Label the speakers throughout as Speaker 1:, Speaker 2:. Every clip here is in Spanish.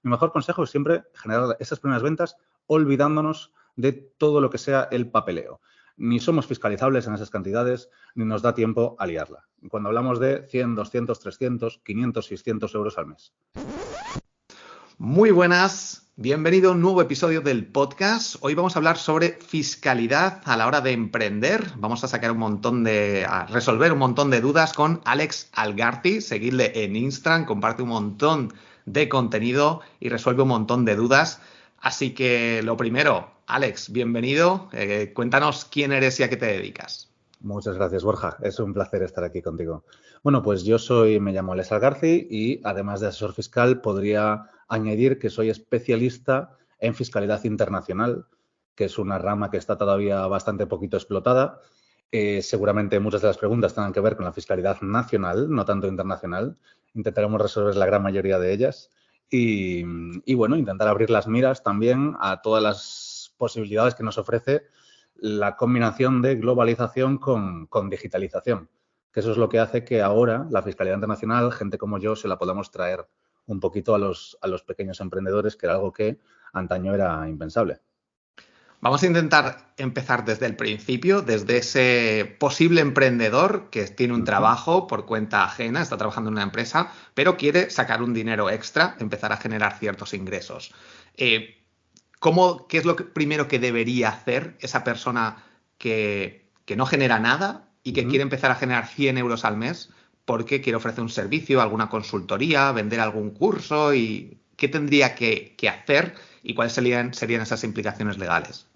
Speaker 1: Mi mejor consejo es siempre generar esas primeras ventas olvidándonos de todo lo que sea el papeleo. Ni somos fiscalizables en esas cantidades, ni nos da tiempo a liarla. Cuando hablamos de 100, 200, 300, 500, 600 euros al mes.
Speaker 2: Muy buenas, bienvenido a un nuevo episodio del podcast. Hoy vamos a hablar sobre fiscalidad a la hora de emprender. Vamos a resolver un montón de dudas con Alex Algarti. Seguidle en Instagram, comparte un montón de contenido y resuelve un montón de dudas. Así que lo primero, Alex, bienvenido. Cuéntanos quién eres y a qué te dedicas.
Speaker 1: Muchas gracias, Borja. Es un placer estar aquí contigo. Bueno, pues me llamo Alex Algarci y además de asesor fiscal podría añadir que soy especialista en fiscalidad internacional, que es una rama que está todavía bastante poquito explotada. Seguramente muchas de las preguntas tengan que ver con la fiscalidad nacional, no tanto internacional. Intentaremos resolver la gran mayoría de ellas y bueno, intentar abrir las miras también a todas las posibilidades que nos ofrece la combinación de globalización con digitalización, que eso es lo que hace que ahora la fiscalidad internacional, gente como yo, se la podamos traer un poquito a los pequeños emprendedores, que era algo que antaño era impensable.
Speaker 2: Vamos a intentar empezar desde el principio, desde ese posible emprendedor que tiene un trabajo por cuenta ajena, está trabajando en una empresa, pero quiere sacar un dinero extra, empezar a generar ciertos ingresos. ¿Qué es lo primero que debería hacer esa persona que no genera nada y que quiere empezar a generar 100 euros al mes porque quiere ofrecer un servicio, alguna consultoría, vender algún curso? ¿Y qué tendría que hacer y cuáles serían esas implicaciones legales?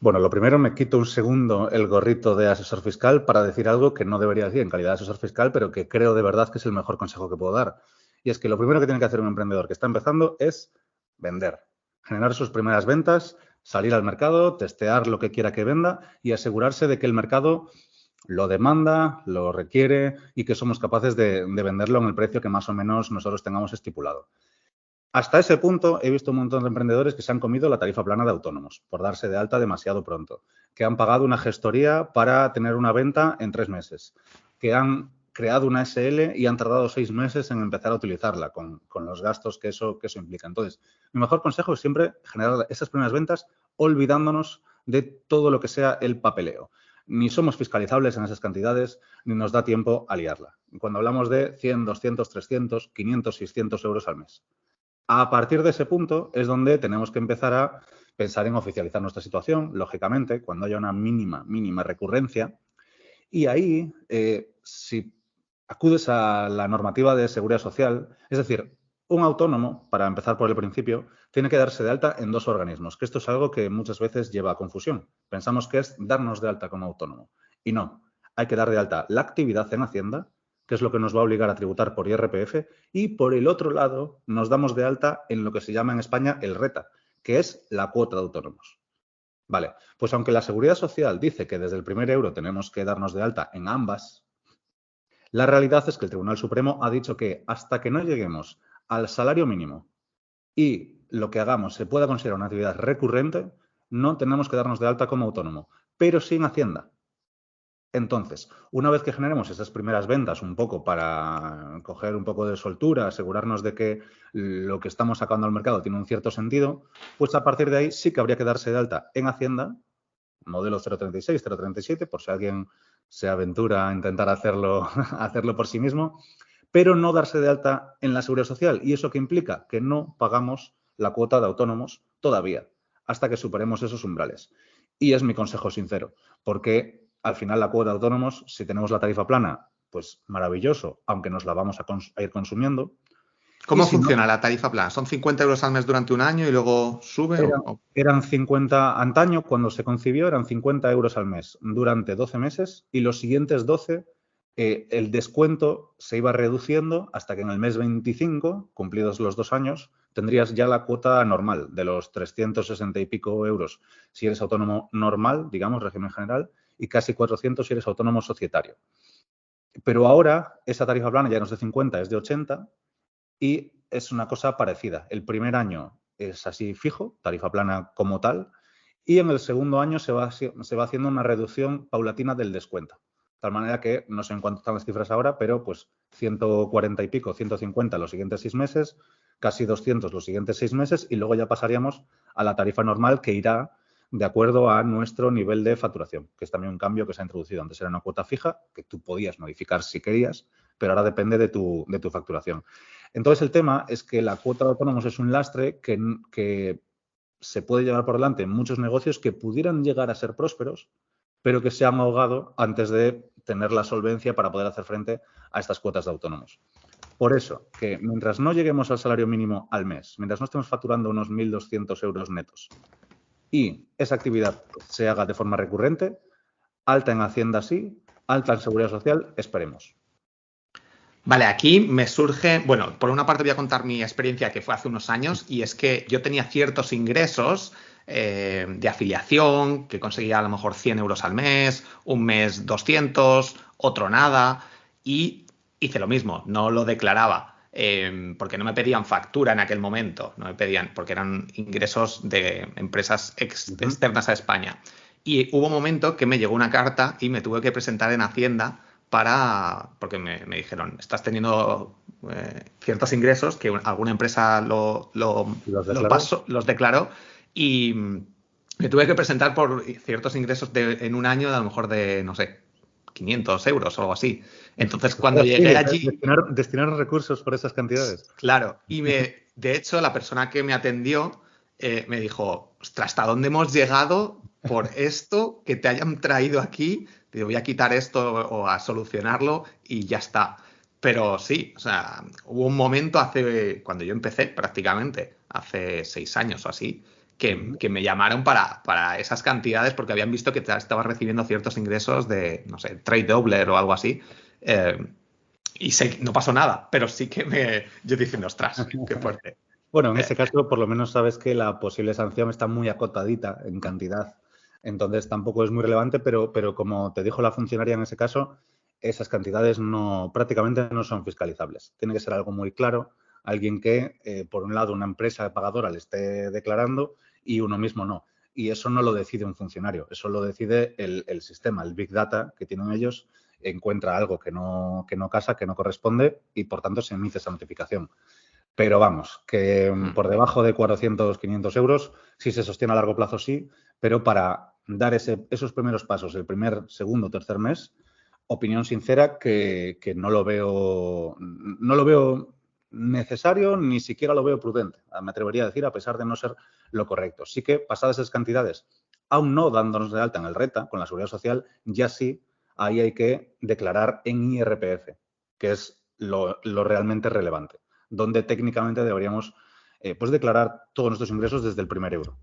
Speaker 1: Bueno, lo primero, me quito un segundo el gorrito de asesor fiscal para decir algo que no debería decir en calidad de asesor fiscal, pero que creo de verdad que es el mejor consejo que puedo dar. Y es que lo primero que tiene que hacer un emprendedor que está empezando es vender, generar sus primeras ventas, salir al mercado, testear lo que quiera que venda y asegurarse de que el mercado lo demanda, lo requiere y que somos capaces de venderlo en el precio que más o menos nosotros tengamos estipulado. Hasta ese punto he visto un montón de emprendedores que se han comido la tarifa plana de autónomos por darse de alta demasiado pronto, que han pagado una gestoría para tener una venta en 3 meses, que han creado una SL y han tardado 6 meses en empezar a utilizarla con los gastos que eso implica. Entonces, mi mejor consejo es siempre generar esas primeras ventas olvidándonos de todo lo que sea el papeleo. Ni somos fiscalizables en esas cantidades, ni nos da tiempo a liarla. Cuando hablamos de 100, 200, 300, 500, 600 euros al mes. A partir de ese punto es donde tenemos que empezar a pensar en oficializar nuestra situación, lógicamente, cuando haya una mínima recurrencia. Y ahí, si acudes a la normativa de seguridad social, es decir, un autónomo, para empezar por el principio, tiene que darse de alta en 2 organismos, que esto es algo que muchas veces lleva a confusión. Pensamos que es darnos de alta como autónomo. Y no, hay que dar de alta la actividad en Hacienda, que es lo que nos va a obligar a tributar por IRPF, y por el otro lado nos damos de alta en lo que se llama en España el RETA, que es la cuota de autónomos. Vale, pues aunque la Seguridad Social dice que desde el primer euro tenemos que darnos de alta en ambas, la realidad es que el Tribunal Supremo ha dicho que hasta que no lleguemos al salario mínimo y lo que hagamos se pueda considerar una actividad recurrente, no tenemos que darnos de alta como autónomo, pero sin Hacienda. Entonces, una vez que generemos esas primeras ventas un poco para coger un poco de soltura, asegurarnos de que lo que estamos sacando al mercado tiene un cierto sentido, pues a partir de ahí sí que habría que darse de alta en Hacienda, modelo 036, 037, por si alguien se aventura a intentar hacerlo, hacerlo por sí mismo, pero no darse de alta en la Seguridad Social. ¿Y eso qué implica? Que no pagamos la cuota de autónomos todavía, hasta que superemos esos umbrales. Y es mi consejo sincero, porque al final la cuota de autónomos, si tenemos la tarifa plana, pues maravilloso, aunque nos la vamos a ir consumiendo.
Speaker 2: ¿Cómo funciona la tarifa plana? ¿Son 50 euros al mes durante un año y luego sube?
Speaker 1: Eran 50, antaño cuando se concibió, eran 50 euros al mes durante 12 meses y los siguientes 12 el descuento se iba reduciendo hasta que en el mes 25, cumplidos los 2 años, tendrías ya la cuota normal de los 360 y pico euros si eres autónomo normal, digamos, régimen general, y casi 400 si eres autónomo societario. Pero ahora esa tarifa plana ya no es de 50, es de 80 y es una cosa parecida. El primer año es así fijo, tarifa plana como tal, y en el segundo año se va haciendo una reducción paulatina del descuento. De tal manera que, no sé en cuánto están las cifras ahora, pero pues 140 y pico, 150 los siguientes 6 meses, casi 200 los siguientes 6 meses y luego ya pasaríamos a la tarifa normal que irá de acuerdo a nuestro nivel de facturación, que es también un cambio que se ha introducido. Antes era una cuota fija que tú podías modificar si querías, pero ahora depende de tu facturación. Entonces, el tema es que la cuota de autónomos es un lastre que se puede llevar por delante en muchos negocios que pudieran llegar a ser prósperos, pero que se han ahogado antes de tener la solvencia para poder hacer frente a estas cuotas de autónomos. Por eso, que mientras no lleguemos al salario mínimo al mes, mientras no estemos facturando unos 1.200 euros netos y esa actividad se haga de forma recurrente, alta en Hacienda sí, alta en Seguridad Social, esperemos.
Speaker 2: Vale, aquí me surge, bueno, por una parte voy a contar mi experiencia que fue hace unos años y es que yo tenía ciertos ingresos de afiliación, que conseguía a lo mejor 100 euros al mes, un mes 200, otro nada, y hice lo mismo, no lo declaraba porque no me pedían factura en aquel momento, no me pedían, porque eran ingresos de empresas externas a España. Y hubo un momento que me llegó una carta y me tuve que presentar en Hacienda porque me dijeron, estás teniendo ciertos ingresos que alguna empresa los declaró y me tuve que presentar por ciertos ingresos en un año, a lo mejor de, no sé, 500 euros o algo así. Entonces, cuando llegué allí...
Speaker 1: Destinar recursos por esas cantidades.
Speaker 2: Claro, y de hecho, la persona que me atendió me dijo, ostras, ¿hasta dónde hemos llegado por esto que te hayan traído aquí? Te voy a quitar esto o a solucionarlo y ya está. Pero sí, o sea, hubo un momento cuando yo empecé prácticamente, hace 6 años o así, que me llamaron para esas cantidades porque habían visto que estaba recibiendo ciertos ingresos de, no sé, Trade Doubler o algo así. Y no pasó nada, pero sí que yo diciendo, ostras, qué fuerte.
Speaker 1: Bueno, en ese caso, por lo menos sabes que la posible sanción está muy acotadita en cantidad. Entonces, tampoco es muy relevante, pero como te dijo la funcionaria en ese caso, esas cantidades prácticamente no son fiscalizables. Tiene que ser algo muy claro, alguien que, por un lado, una empresa pagadora le esté declarando y uno mismo no. Y eso no lo decide un funcionario, eso lo decide el sistema, el Big Data que tienen ellos, encuentra algo que no casa, que no corresponde y, por tanto, se emite esa notificación. Pero vamos, que por debajo de 400, 500 euros, si se sostiene a largo plazo, sí, pero para dar esos primeros pasos, el primer, segundo, tercer mes, opinión sincera que no lo veo necesario, ni siquiera lo veo prudente, me atrevería a decir, a pesar de no ser lo correcto. Sí que pasadas esas cantidades, aún no dándonos de alta en el RETA, con la Seguridad Social, ya sí, ahí hay que declarar en IRPF, que es lo realmente relevante, donde técnicamente deberíamos pues declarar todos nuestros ingresos desde el primer euro.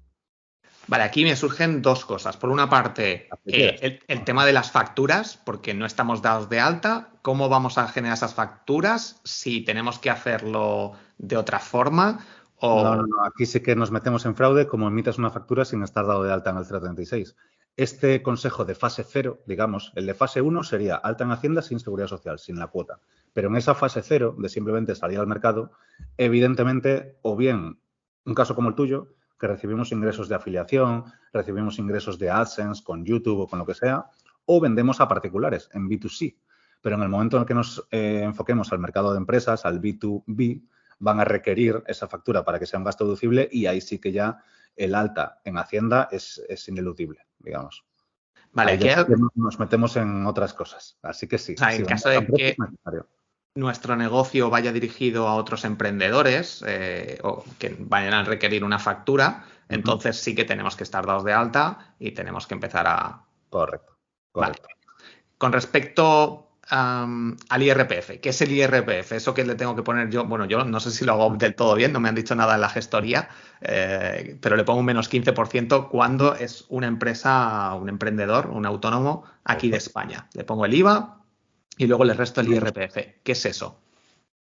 Speaker 2: Vale, aquí me surgen dos cosas. Por una parte, el tema de las facturas, porque no estamos dados de alta. ¿Cómo vamos a generar esas facturas? Si tenemos que hacerlo de otra forma.
Speaker 1: No. Aquí sí que nos metemos en fraude como emites una factura sin estar dado de alta en el 036. Este consejo de fase 0, digamos, el de fase 1 sería alta en Hacienda sin Seguridad Social, sin la cuota. Pero en esa fase 0, de simplemente salir al mercado, evidentemente, o bien un caso como el tuyo, que recibimos ingresos de afiliación, recibimos ingresos de AdSense con YouTube o con lo que sea, o vendemos a particulares en B2C. Pero en el momento en el que nos enfoquemos al mercado de empresas, al B2B, van a requerir esa factura para que sea un gasto deducible y ahí sí que ya el alta en Hacienda es ineludible, digamos.
Speaker 2: Vale,
Speaker 1: ahí nos metemos en otras cosas. Así que sí.
Speaker 2: O sea, en caso de que nuestro negocio vaya dirigido a otros emprendedores o que vayan a requerir una factura, entonces sí que tenemos que estar dados de alta y tenemos que empezar a...
Speaker 1: Correcto.
Speaker 2: Vale. Con respecto al IRPF, ¿qué es el IRPF? Eso que le tengo que poner yo, bueno, yo no sé si lo hago del todo bien, no me han dicho nada en la gestoría, pero le pongo un menos 15% cuando es una empresa, un emprendedor, un autónomo aquí de España. Le pongo el IVA y luego le resto el IRPF. ¿Qué es eso?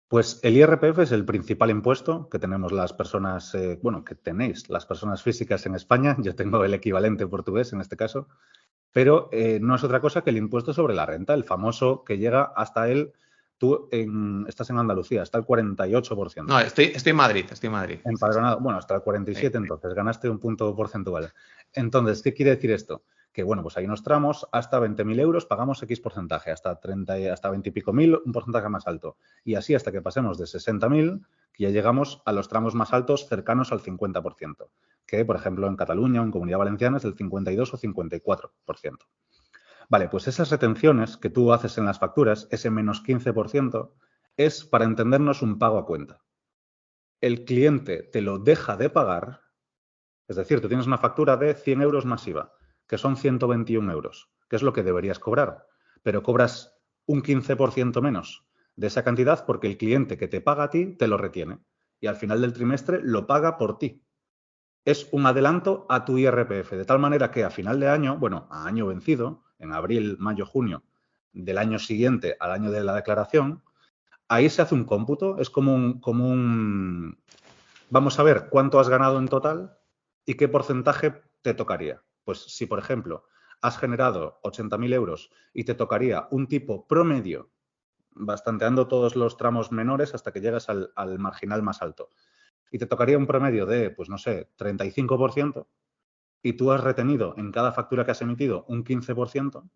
Speaker 1: Pues el IRPF es el principal impuesto que tenemos las personas, que tenéis las personas físicas en España. Yo tengo el equivalente portugués en este caso. Pero no es otra cosa que el impuesto sobre la renta, el famoso que llega hasta tú estás en Andalucía, hasta el 48%.
Speaker 2: No, estoy en Madrid,
Speaker 1: Empadronado, bueno, hasta el 47%, entonces ganaste un punto porcentual. Entonces, ¿qué quiere decir esto? que, bueno, pues hay unos tramos hasta 20.000 euros, pagamos X porcentaje, hasta 20 y pico mil, un porcentaje más alto. Y así hasta que pasemos de 60.000, que ya llegamos a los tramos más altos cercanos al 50%, que, por ejemplo, en Cataluña o en Comunidad Valenciana es del 52 o 54%. Vale, pues esas retenciones que tú haces en las facturas, ese menos 15%, es, para entendernos, un pago a cuenta. El cliente te lo deja de pagar, es decir, tú tienes una factura de 100 euros más IVA, que son 121 euros, que es lo que deberías cobrar, pero cobras un 15% menos de esa cantidad porque el cliente que te paga a ti te lo retiene y al final del trimestre lo paga por ti. Es un adelanto a tu IRPF, de tal manera que a final de año, bueno, a año vencido, en abril, mayo, junio del año siguiente al año de la declaración, ahí se hace un cómputo, es como un vamos a ver cuánto has ganado en total y qué porcentaje te tocaría. Pues si, por ejemplo, has generado 80.000 euros y te tocaría un tipo promedio, bastanteando todos los tramos menores hasta que llegas al marginal más alto, y te tocaría un promedio de, pues no sé, 35%, y tú has retenido en cada factura que has emitido un 15%,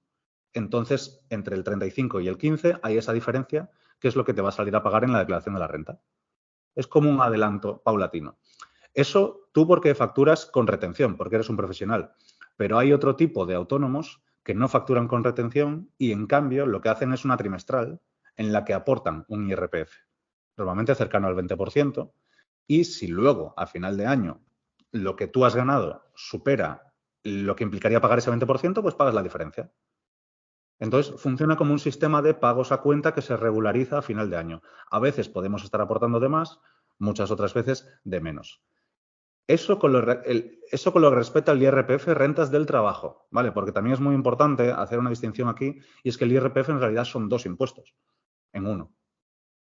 Speaker 1: entonces entre el 35 y el 15 hay esa diferencia que es lo que te va a salir a pagar en la declaración de la renta. Es como un adelanto paulatino. Eso tú porque facturas con retención, porque eres un profesional. Pero hay otro tipo de autónomos que no facturan con retención y, en cambio, lo que hacen es una trimestral en la que aportan un IRPF, normalmente cercano al 20%, y si luego, a final de año, lo que tú has ganado supera lo que implicaría pagar ese 20%, pues pagas la diferencia. Entonces, funciona como un sistema de pagos a cuenta que se regulariza a final de año. A veces podemos estar aportando de más, muchas otras veces de menos. Eso con lo que respecta al IRPF, rentas del trabajo, ¿vale? Porque también es muy importante hacer una distinción aquí, y es que el IRPF en realidad son dos impuestos en uno.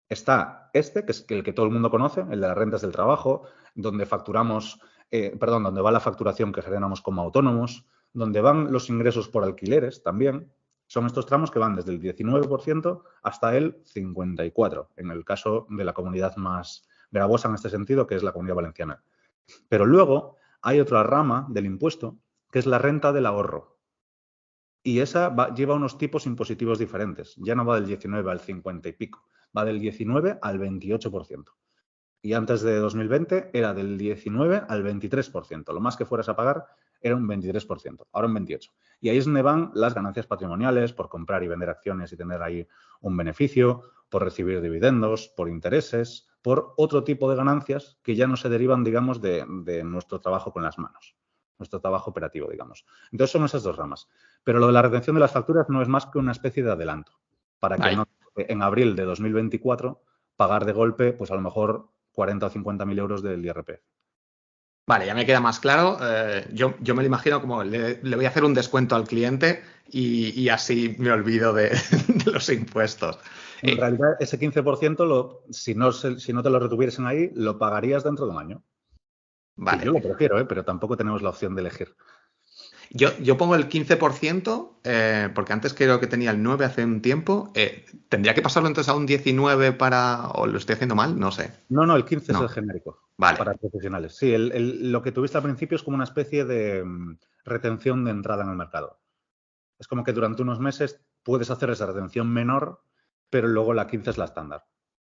Speaker 1: Está este, que es el que todo el mundo conoce, el de las rentas del trabajo, donde facturamos, donde va la facturación que generamos como autónomos, donde van los ingresos por alquileres también. Son estos tramos que van desde el 19% hasta el 54%, en el caso de la comunidad más gravosa en este sentido, que es la Comunidad Valenciana. Pero luego hay otra rama del impuesto, que es la renta del ahorro. Y esa lleva unos tipos impositivos diferentes. Ya no va del 19 al 50 y pico, va del 19 al 28%. Y antes de 2020 era del 19 al 23%. Lo más que fueras a pagar era un 23%, ahora un 28%. Y ahí es donde van las ganancias patrimoniales por comprar y vender acciones y tener ahí un beneficio, por recibir dividendos, por intereses, por otro tipo de ganancias que ya no se derivan, digamos, de nuestro trabajo con las manos, nuestro trabajo operativo, digamos. Entonces son esas dos ramas. Pero lo de la retención de las facturas no es más que una especie de adelanto para que no en abril de 2024 pagar de golpe, pues a lo mejor 40 o 50.000 euros del IRPF.
Speaker 2: Vale, ya me queda más claro. Yo me lo imagino como le voy a hacer un descuento al cliente y así me olvido de los impuestos.
Speaker 1: En realidad, ese 15%, si no te lo retuviesen ahí, lo pagarías dentro de un año.
Speaker 2: Vale.
Speaker 1: Que yo lo prefiero, pero tampoco tenemos la opción de elegir.
Speaker 2: Yo pongo el 15%, porque antes creo que tenía el 9 hace un tiempo. ¿Tendría que pasarlo entonces a un 19 o lo estoy haciendo mal? No sé.
Speaker 1: No, el 15 es el genérico.
Speaker 2: Vale.
Speaker 1: Para profesionales. Sí, lo que tuviste al principio es como una especie de retención de entrada en el mercado. Es como que durante unos meses puedes hacer esa retención menor, pero luego la 15 es la estándar.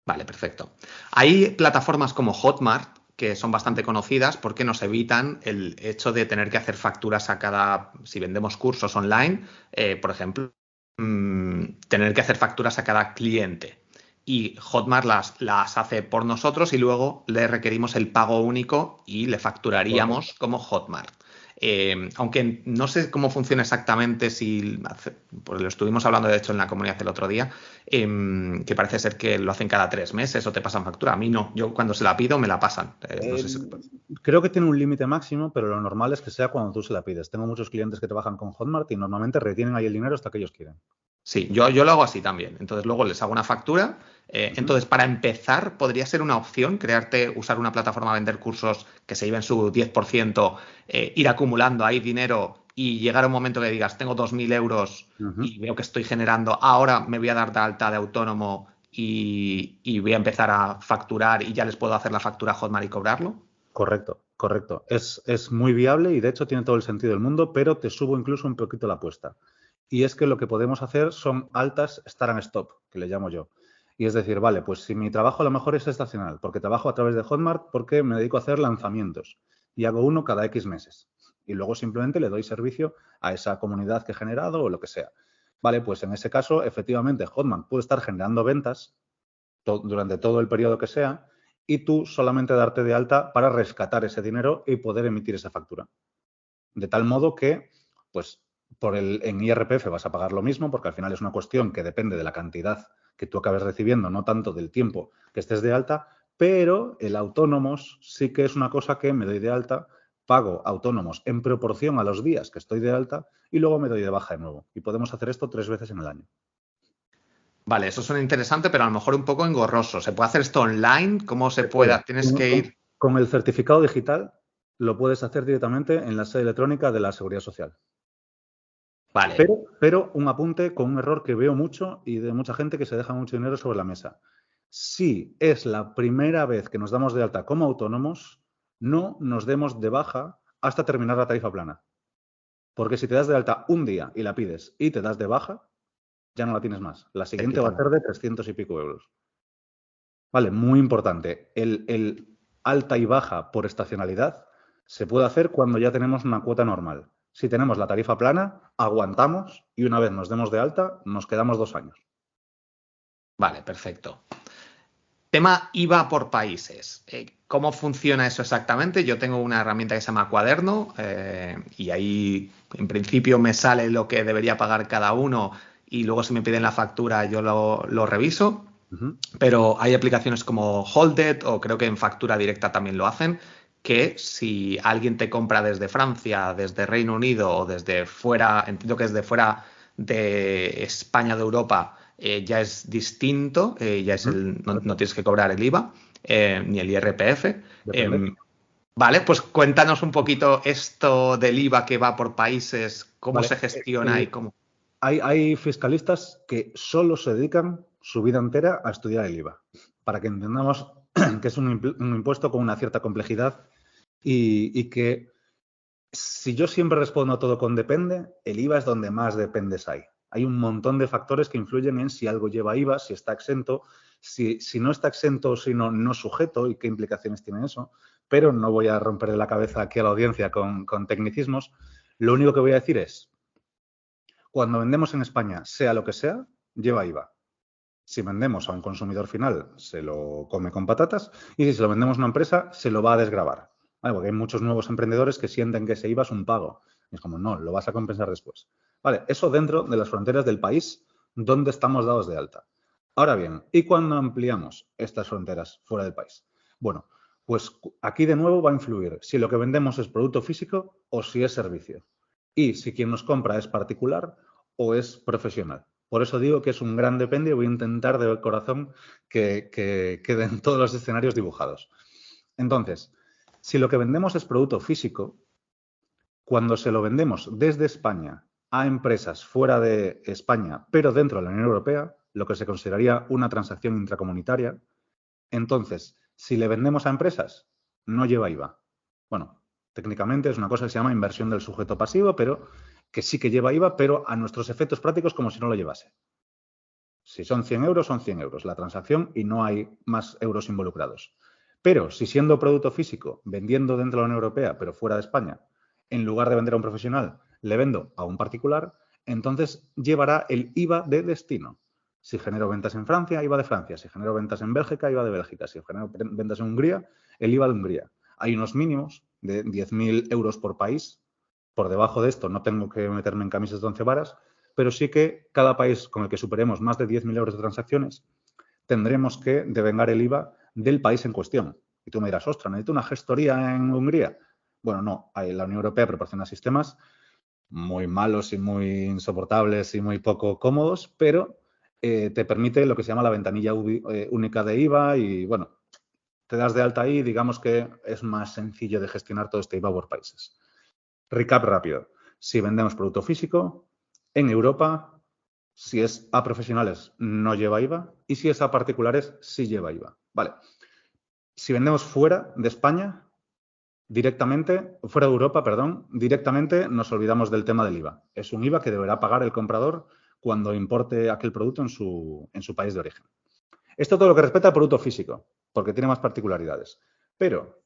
Speaker 2: Vale, perfecto. Hay plataformas como Hotmart que son bastante conocidas porque nos evitan el hecho de tener que hacer facturas si vendemos cursos online, por ejemplo, tener que hacer facturas a cada cliente. Y Hotmart las hace por nosotros y luego le requerimos el pago único y le facturaríamos como Hotmart. Aunque no sé cómo funciona exactamente, pues lo estuvimos hablando de hecho en la comunidad el otro día, que parece ser que lo hacen cada 3 meses o te pasan factura. A mí no, yo cuando se la pido me la pasan. No sé
Speaker 1: creo que tiene un límite máximo, pero lo normal es que sea cuando tú se la pides. Tengo muchos clientes que trabajan con Hotmart y normalmente retienen ahí el dinero hasta que ellos quieren.
Speaker 2: Sí, yo lo hago así también. Entonces luego les hago una factura. Entonces, para empezar, podría ser una opción usar una plataforma a vender cursos que se lleven su 10%, ir acumulando ahí dinero y llegar a un momento que digas, tengo 2.000 euros y veo que estoy generando, ahora me voy a dar de alta de autónomo y voy a empezar a facturar y ya les puedo hacer la factura a Hotmart y cobrarlo.
Speaker 1: Correcto. Correcto. Es muy viable y de hecho tiene todo el sentido del mundo, pero te subo incluso un poquito la apuesta. Y es que lo que podemos hacer son altas start and stop, que le llamo yo. Y es decir, vale, pues si mi trabajo a lo mejor es estacional, porque trabajo a través de Hotmart, porque me dedico a hacer lanzamientos y hago uno cada X meses. Y luego simplemente le doy servicio a esa comunidad que he generado o lo que sea. Vale, pues en ese caso, efectivamente, Hotmart puede estar generando ventas durante todo el periodo que sea y tú solamente darte de alta para rescatar ese dinero y poder emitir esa factura. De tal modo que, pues, en IRPF vas a pagar lo mismo, porque al final es una cuestión que depende de la cantidad que tú acabes recibiendo, no tanto del tiempo que estés de alta, pero el autónomos sí que es una cosa que me doy de alta, pago autónomos en proporción a los días que estoy de alta y luego me doy de baja de nuevo. Y podemos hacer esto 3 veces en el año.
Speaker 2: Vale, eso suena interesante, pero a lo mejor un poco engorroso. ¿Se puede hacer esto online? ¿Cómo se
Speaker 1: Se puede.
Speaker 2: puede? ¿Tienes que ir?
Speaker 1: Con el certificado digital lo puedes hacer directamente en la sede electrónica de la Seguridad Social.
Speaker 2: Vale,
Speaker 1: Pero un apunte con un error que veo mucho y de mucha gente que se deja mucho dinero sobre la mesa. Si es la primera vez que nos damos de alta como autónomos, no nos demos de baja hasta terminar la tarifa plana. Porque si te das de alta un día y la pides y te das de baja, ya no la tienes más. La
Speaker 2: te
Speaker 1: siguiente va a
Speaker 2: quitan.
Speaker 1: ser de 300 y pico euros. Vale, muy importante. El alta y baja por estacionalidad se puede hacer cuando ya tenemos una cuota normal. Si tenemos la tarifa plana, aguantamos y una vez nos demos de alta, nos quedamos 2 años.
Speaker 2: Vale, perfecto. Tema IVA por países. ¿Cómo funciona eso exactamente? Yo tengo una herramienta que se llama Cuaderno y ahí en principio me sale lo que debería pagar cada uno y luego si me piden la factura yo lo reviso. Pero hay aplicaciones como Holded o creo que en factura directa también lo hacen, que si alguien te compra desde Francia, desde Reino Unido o desde fuera, entiendo que es de fuera de España, de Europa, ya es distinto, no tienes que cobrar el IVA ni el IRPF.
Speaker 1: Depende.
Speaker 2: Vale, pues cuéntanos un poquito esto del IVA que va por países, cómo
Speaker 1: Vale.
Speaker 2: se gestiona y cómo.
Speaker 1: Hay fiscalistas que solo se dedican su vida entera a estudiar el IVA, para que entendamos que es un impuesto con una cierta complejidad y que si yo siempre respondo a todo con depende, el IVA es donde más dependes hay. Hay un montón de factores que influyen en si algo lleva IVA, si está exento, si no está exento, sino no sujeto y qué implicaciones tiene eso. Pero no voy a romperle la cabeza aquí a la audiencia con tecnicismos. Lo único que voy a decir es, cuando vendemos en España, sea lo que sea, lleva IVA. Si vendemos a un consumidor final, se lo come con patatas y si se lo vendemos a una empresa, se lo va a desgravar. ¿Vale? Porque hay muchos nuevos emprendedores que sienten que ese IVA es un pago. Y es como, no, lo vas a compensar después. Vale, eso dentro de las fronteras del país donde estamos dados de alta. Ahora bien, ¿y cuando ampliamos estas fronteras fuera del país? Bueno, pues aquí de nuevo va a influir si lo que vendemos es producto físico o si es servicio. Y si quien nos compra es particular o es profesional. Por eso digo que es un gran depende y voy a intentar de corazón que queden todos los escenarios dibujados. Entonces, si lo que vendemos es producto físico, cuando se lo vendemos desde España a empresas fuera de España, pero dentro de la Unión Europea, lo que se consideraría una transacción intracomunitaria, entonces, si le vendemos a empresas, no lleva IVA. Bueno, técnicamente es una cosa que se llama inversión del sujeto pasivo, pero que sí que lleva IVA, pero a nuestros efectos prácticos como si no lo llevase. Si son 100 euros, son 100 euros la transacción y no hay más euros involucrados. Pero si siendo producto físico, vendiendo dentro de la Unión Europea, pero fuera de España, en lugar de vender a un profesional, le vendo a un particular, entonces llevará el IVA de destino. Si genero ventas en Francia, IVA de Francia. Si genero ventas en Bélgica, IVA de Bélgica. Si genero ventas en Hungría, el IVA de Hungría. Hay unos mínimos de 10.000 euros por país. Por debajo de esto no tengo que meterme en camisas de 11 varas, pero sí que cada país con el que superemos más de 10.000 euros de transacciones tendremos que devengar el IVA del país en cuestión. Y tú me dirás, ostras, ¿necesito una gestoría en Hungría? Bueno, no, la Unión Europea proporciona sistemas muy malos y muy insoportables y muy poco cómodos, pero te permite lo que se llama la ventanilla única de IVA y, bueno, te das de alta ahí y digamos que es más sencillo de gestionar todo este IVA por países. Recap rápido. Si vendemos producto físico, en Europa, si es a profesionales, no lleva IVA y si es a particulares, sí lleva IVA. Vale. Si vendemos fuera de España, Directamente, fuera de Europa, perdón, directamente nos olvidamos del tema del IVA. Es un IVA que deberá pagar el comprador cuando importe aquel producto en su país de origen. Esto todo lo que respecta al producto físico, porque tiene más particularidades. Pero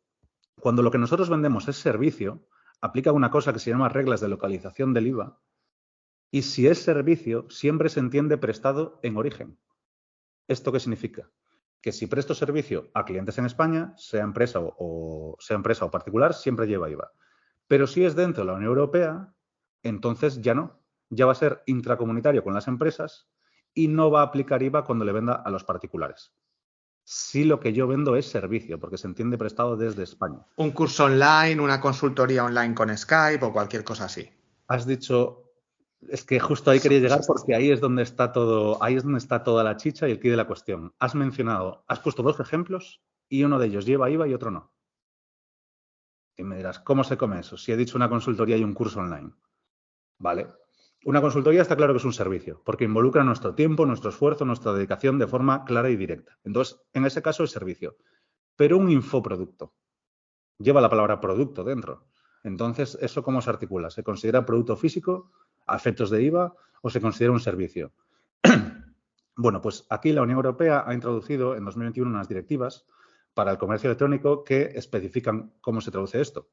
Speaker 1: cuando lo que nosotros vendemos es servicio, aplica una cosa que se llama reglas de localización del IVA, y si es servicio, siempre se entiende prestado en origen. ¿Esto qué significa? Que si presto servicio a clientes en España, sea empresa o particular, siempre lleva IVA. Pero si es dentro de la Unión Europea, entonces ya no. Ya va a ser intracomunitario con las empresas y no va a aplicar IVA cuando le venda a los particulares. Si lo que yo vendo es servicio, porque se entiende prestado desde España.
Speaker 2: Un curso online, una consultoría online con Skype o cualquier cosa así.
Speaker 1: Has dicho, es que justo ahí quería llegar porque ahí es donde está todo, ahí es donde está toda la chicha y el quid de la cuestión. Has puesto 2 ejemplos y uno de ellos lleva IVA y otro no. Y me dirás, ¿cómo se come eso? Si he dicho una consultoría y un curso online. Vale. Una consultoría está claro que es un servicio, porque involucra nuestro tiempo, nuestro esfuerzo, nuestra dedicación de forma clara y directa. Entonces, en ese caso es servicio. Pero un infoproducto lleva la palabra producto dentro. Entonces, ¿eso cómo se articula? ¿Se considera producto físico a efectos de IVA o se considera un servicio? Bueno, pues aquí la Unión Europea ha introducido en 2021 unas directivas para el comercio electrónico que especifican cómo se traduce esto.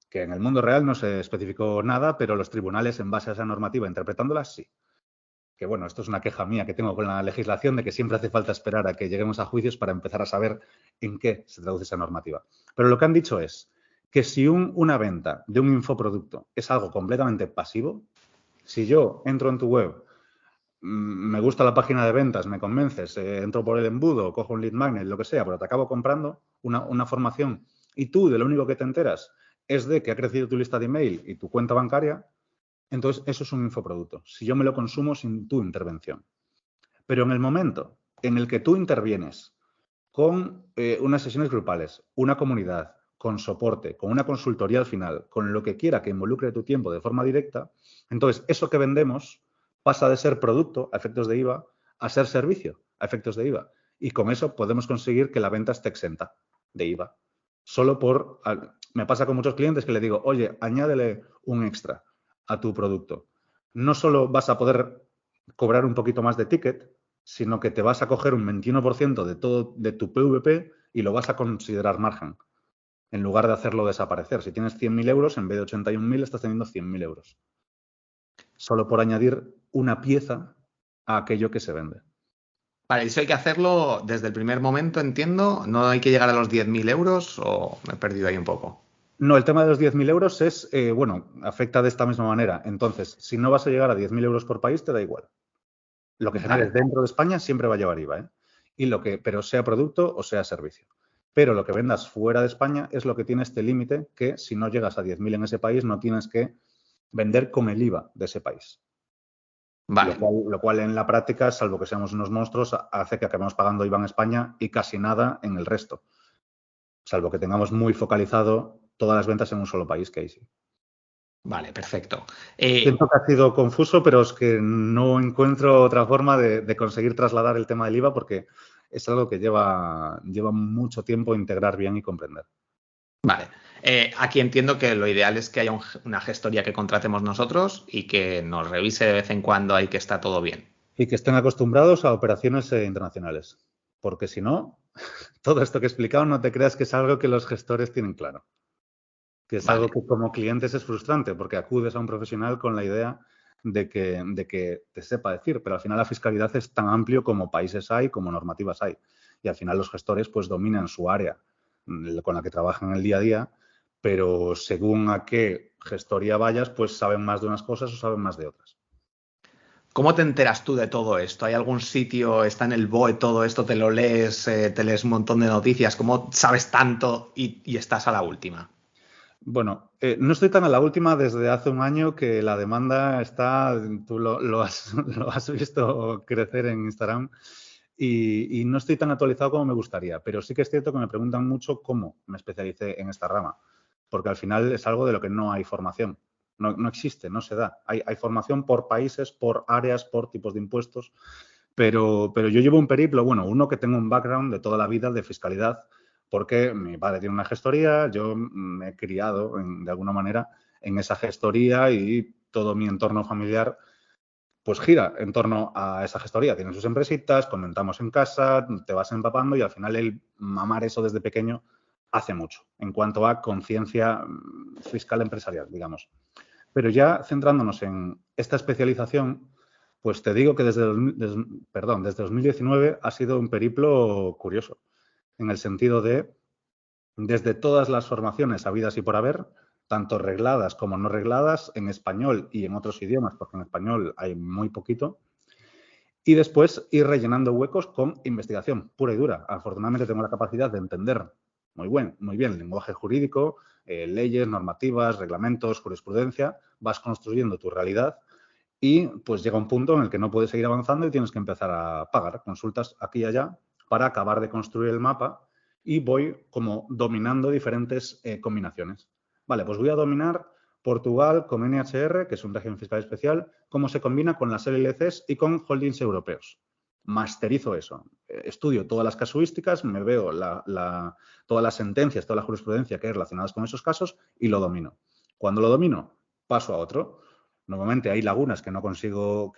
Speaker 1: Que en el mundo real no se especificó nada, pero los tribunales, en base a esa normativa, interpretándola, sí. Que bueno, esto es una queja mía que tengo con la legislación de que siempre hace falta esperar a que lleguemos a juicios para empezar a saber en qué se traduce esa normativa. Pero lo que han dicho es que si una venta de un infoproducto es algo completamente pasivo, si yo entro en tu web, me gusta la página de ventas, me convences, entro por el embudo, cojo un lead magnet, lo que sea, pero te acabo comprando una formación y tú de lo único que te enteras es de que ha crecido tu lista de email y tu cuenta bancaria, entonces eso es un infoproducto. Si yo me lo consumo sin tu intervención. Pero en el momento en el que tú intervienes con unas sesiones grupales, una comunidad, con soporte, con una consultoría al final, con lo que quiera que involucre tu tiempo de forma directa, entonces eso que vendemos pasa de ser producto a efectos de IVA a ser servicio a efectos de IVA. Y con eso podemos conseguir que la venta esté exenta de IVA. Me pasa con muchos clientes que le digo, oye, añádele un extra a tu producto. No solo vas a poder cobrar un poquito más de ticket, sino que te vas a coger un 21% de todo de tu PVP y lo vas a considerar margen, en lugar de hacerlo desaparecer. Si tienes 100.000 euros, en vez de 81.000 estás teniendo 100.000 euros. Solo por añadir una pieza a aquello que se vende.
Speaker 2: Vale, eso hay que hacerlo desde el primer momento, entiendo. ¿No hay que llegar a los 10.000 euros o me he perdido ahí un poco?
Speaker 1: No, el tema de los 10.000 euros es, afecta de esta misma manera. Entonces, si no vas a llegar a 10.000 euros por país, te da igual. Lo que generes dentro de España siempre va a llevar IVA, ¿eh? Pero sea producto o sea servicio. Pero lo que vendas fuera de España es lo que tiene este límite que si no llegas a 10.000 en ese país no tienes que vender con el IVA de ese país.
Speaker 2: Vale.
Speaker 1: Lo cual en la práctica, salvo que seamos unos monstruos, hace que acabemos pagando IVA en España y casi nada en el resto. Salvo que tengamos muy focalizado todas las ventas en un solo país, que ahí sí.
Speaker 2: Vale, perfecto.
Speaker 1: Siento que ha sido confuso, pero es que no encuentro otra forma de conseguir trasladar el tema del IVA porque es algo que lleva mucho tiempo integrar bien y comprender.
Speaker 2: Vale. Aquí entiendo que lo ideal es que haya una gestoría que contratemos nosotros y que nos revise de vez en cuando ahí que está todo bien.
Speaker 1: Y que estén acostumbrados a operaciones internacionales. Porque si no, todo esto que he explicado no te creas que es algo que los gestores tienen claro. Que es algo que como clientes es frustrante porque acudes a un profesional con la idea de que te sepa decir, pero al final la fiscalidad es tan amplio como países hay, como normativas hay. Y al final los gestores pues dominan su área con la que trabajan el día a día, pero según a qué gestoría vayas, pues saben más de unas cosas o saben más de otras.
Speaker 2: ¿Cómo te enteras tú de todo esto? ¿Hay algún sitio, está en el BOE todo esto, te lo lees, te lees un montón de noticias? ¿Cómo sabes tanto y estás a la última?
Speaker 1: Bueno, no estoy tan a la última desde hace un año que la demanda está, tú lo has visto crecer en Instagram y no estoy tan actualizado como me gustaría, pero sí que es cierto que me preguntan mucho cómo me especialicé en esta rama, porque al final es algo de lo que no hay formación, no existe, no se da. Hay formación por países, por áreas, por tipos de impuestos, pero yo llevo un periplo, bueno, uno que tengo un background de toda la vida de fiscalidad, porque mi padre tiene una gestoría, yo me he criado de alguna manera en esa gestoría y todo mi entorno familiar pues gira en torno a esa gestoría. Tienen sus empresitas, comentamos en casa, te vas empapando y al final el mamar eso desde pequeño hace mucho en cuanto a conciencia fiscal empresarial, digamos. Pero ya centrándonos en esta especialización, pues te digo que desde 2019 ha sido un periplo curioso, en el sentido de, desde todas las formaciones habidas y por haber, tanto regladas como no regladas, en español y en otros idiomas, porque en español hay muy poquito, y después ir rellenando huecos con investigación pura y dura. Afortunadamente tengo la capacidad de entender muy bien el lenguaje jurídico, leyes, normativas, reglamentos, jurisprudencia, vas construyendo tu realidad y pues llega un punto en el que no puedes seguir avanzando y tienes que empezar a pagar consultas aquí y allá para acabar de construir el mapa y voy como dominando diferentes combinaciones. Vale, pues voy a dominar Portugal con NHR, que es un régimen fiscal especial, cómo se combina con las LLCs y con holdings europeos. Masterizo eso, estudio todas las casuísticas, me veo todas las sentencias, toda la jurisprudencia que hay relacionadas con esos casos y lo domino. Cuando lo domino, paso a otro. Normalmente hay lagunas que no consigo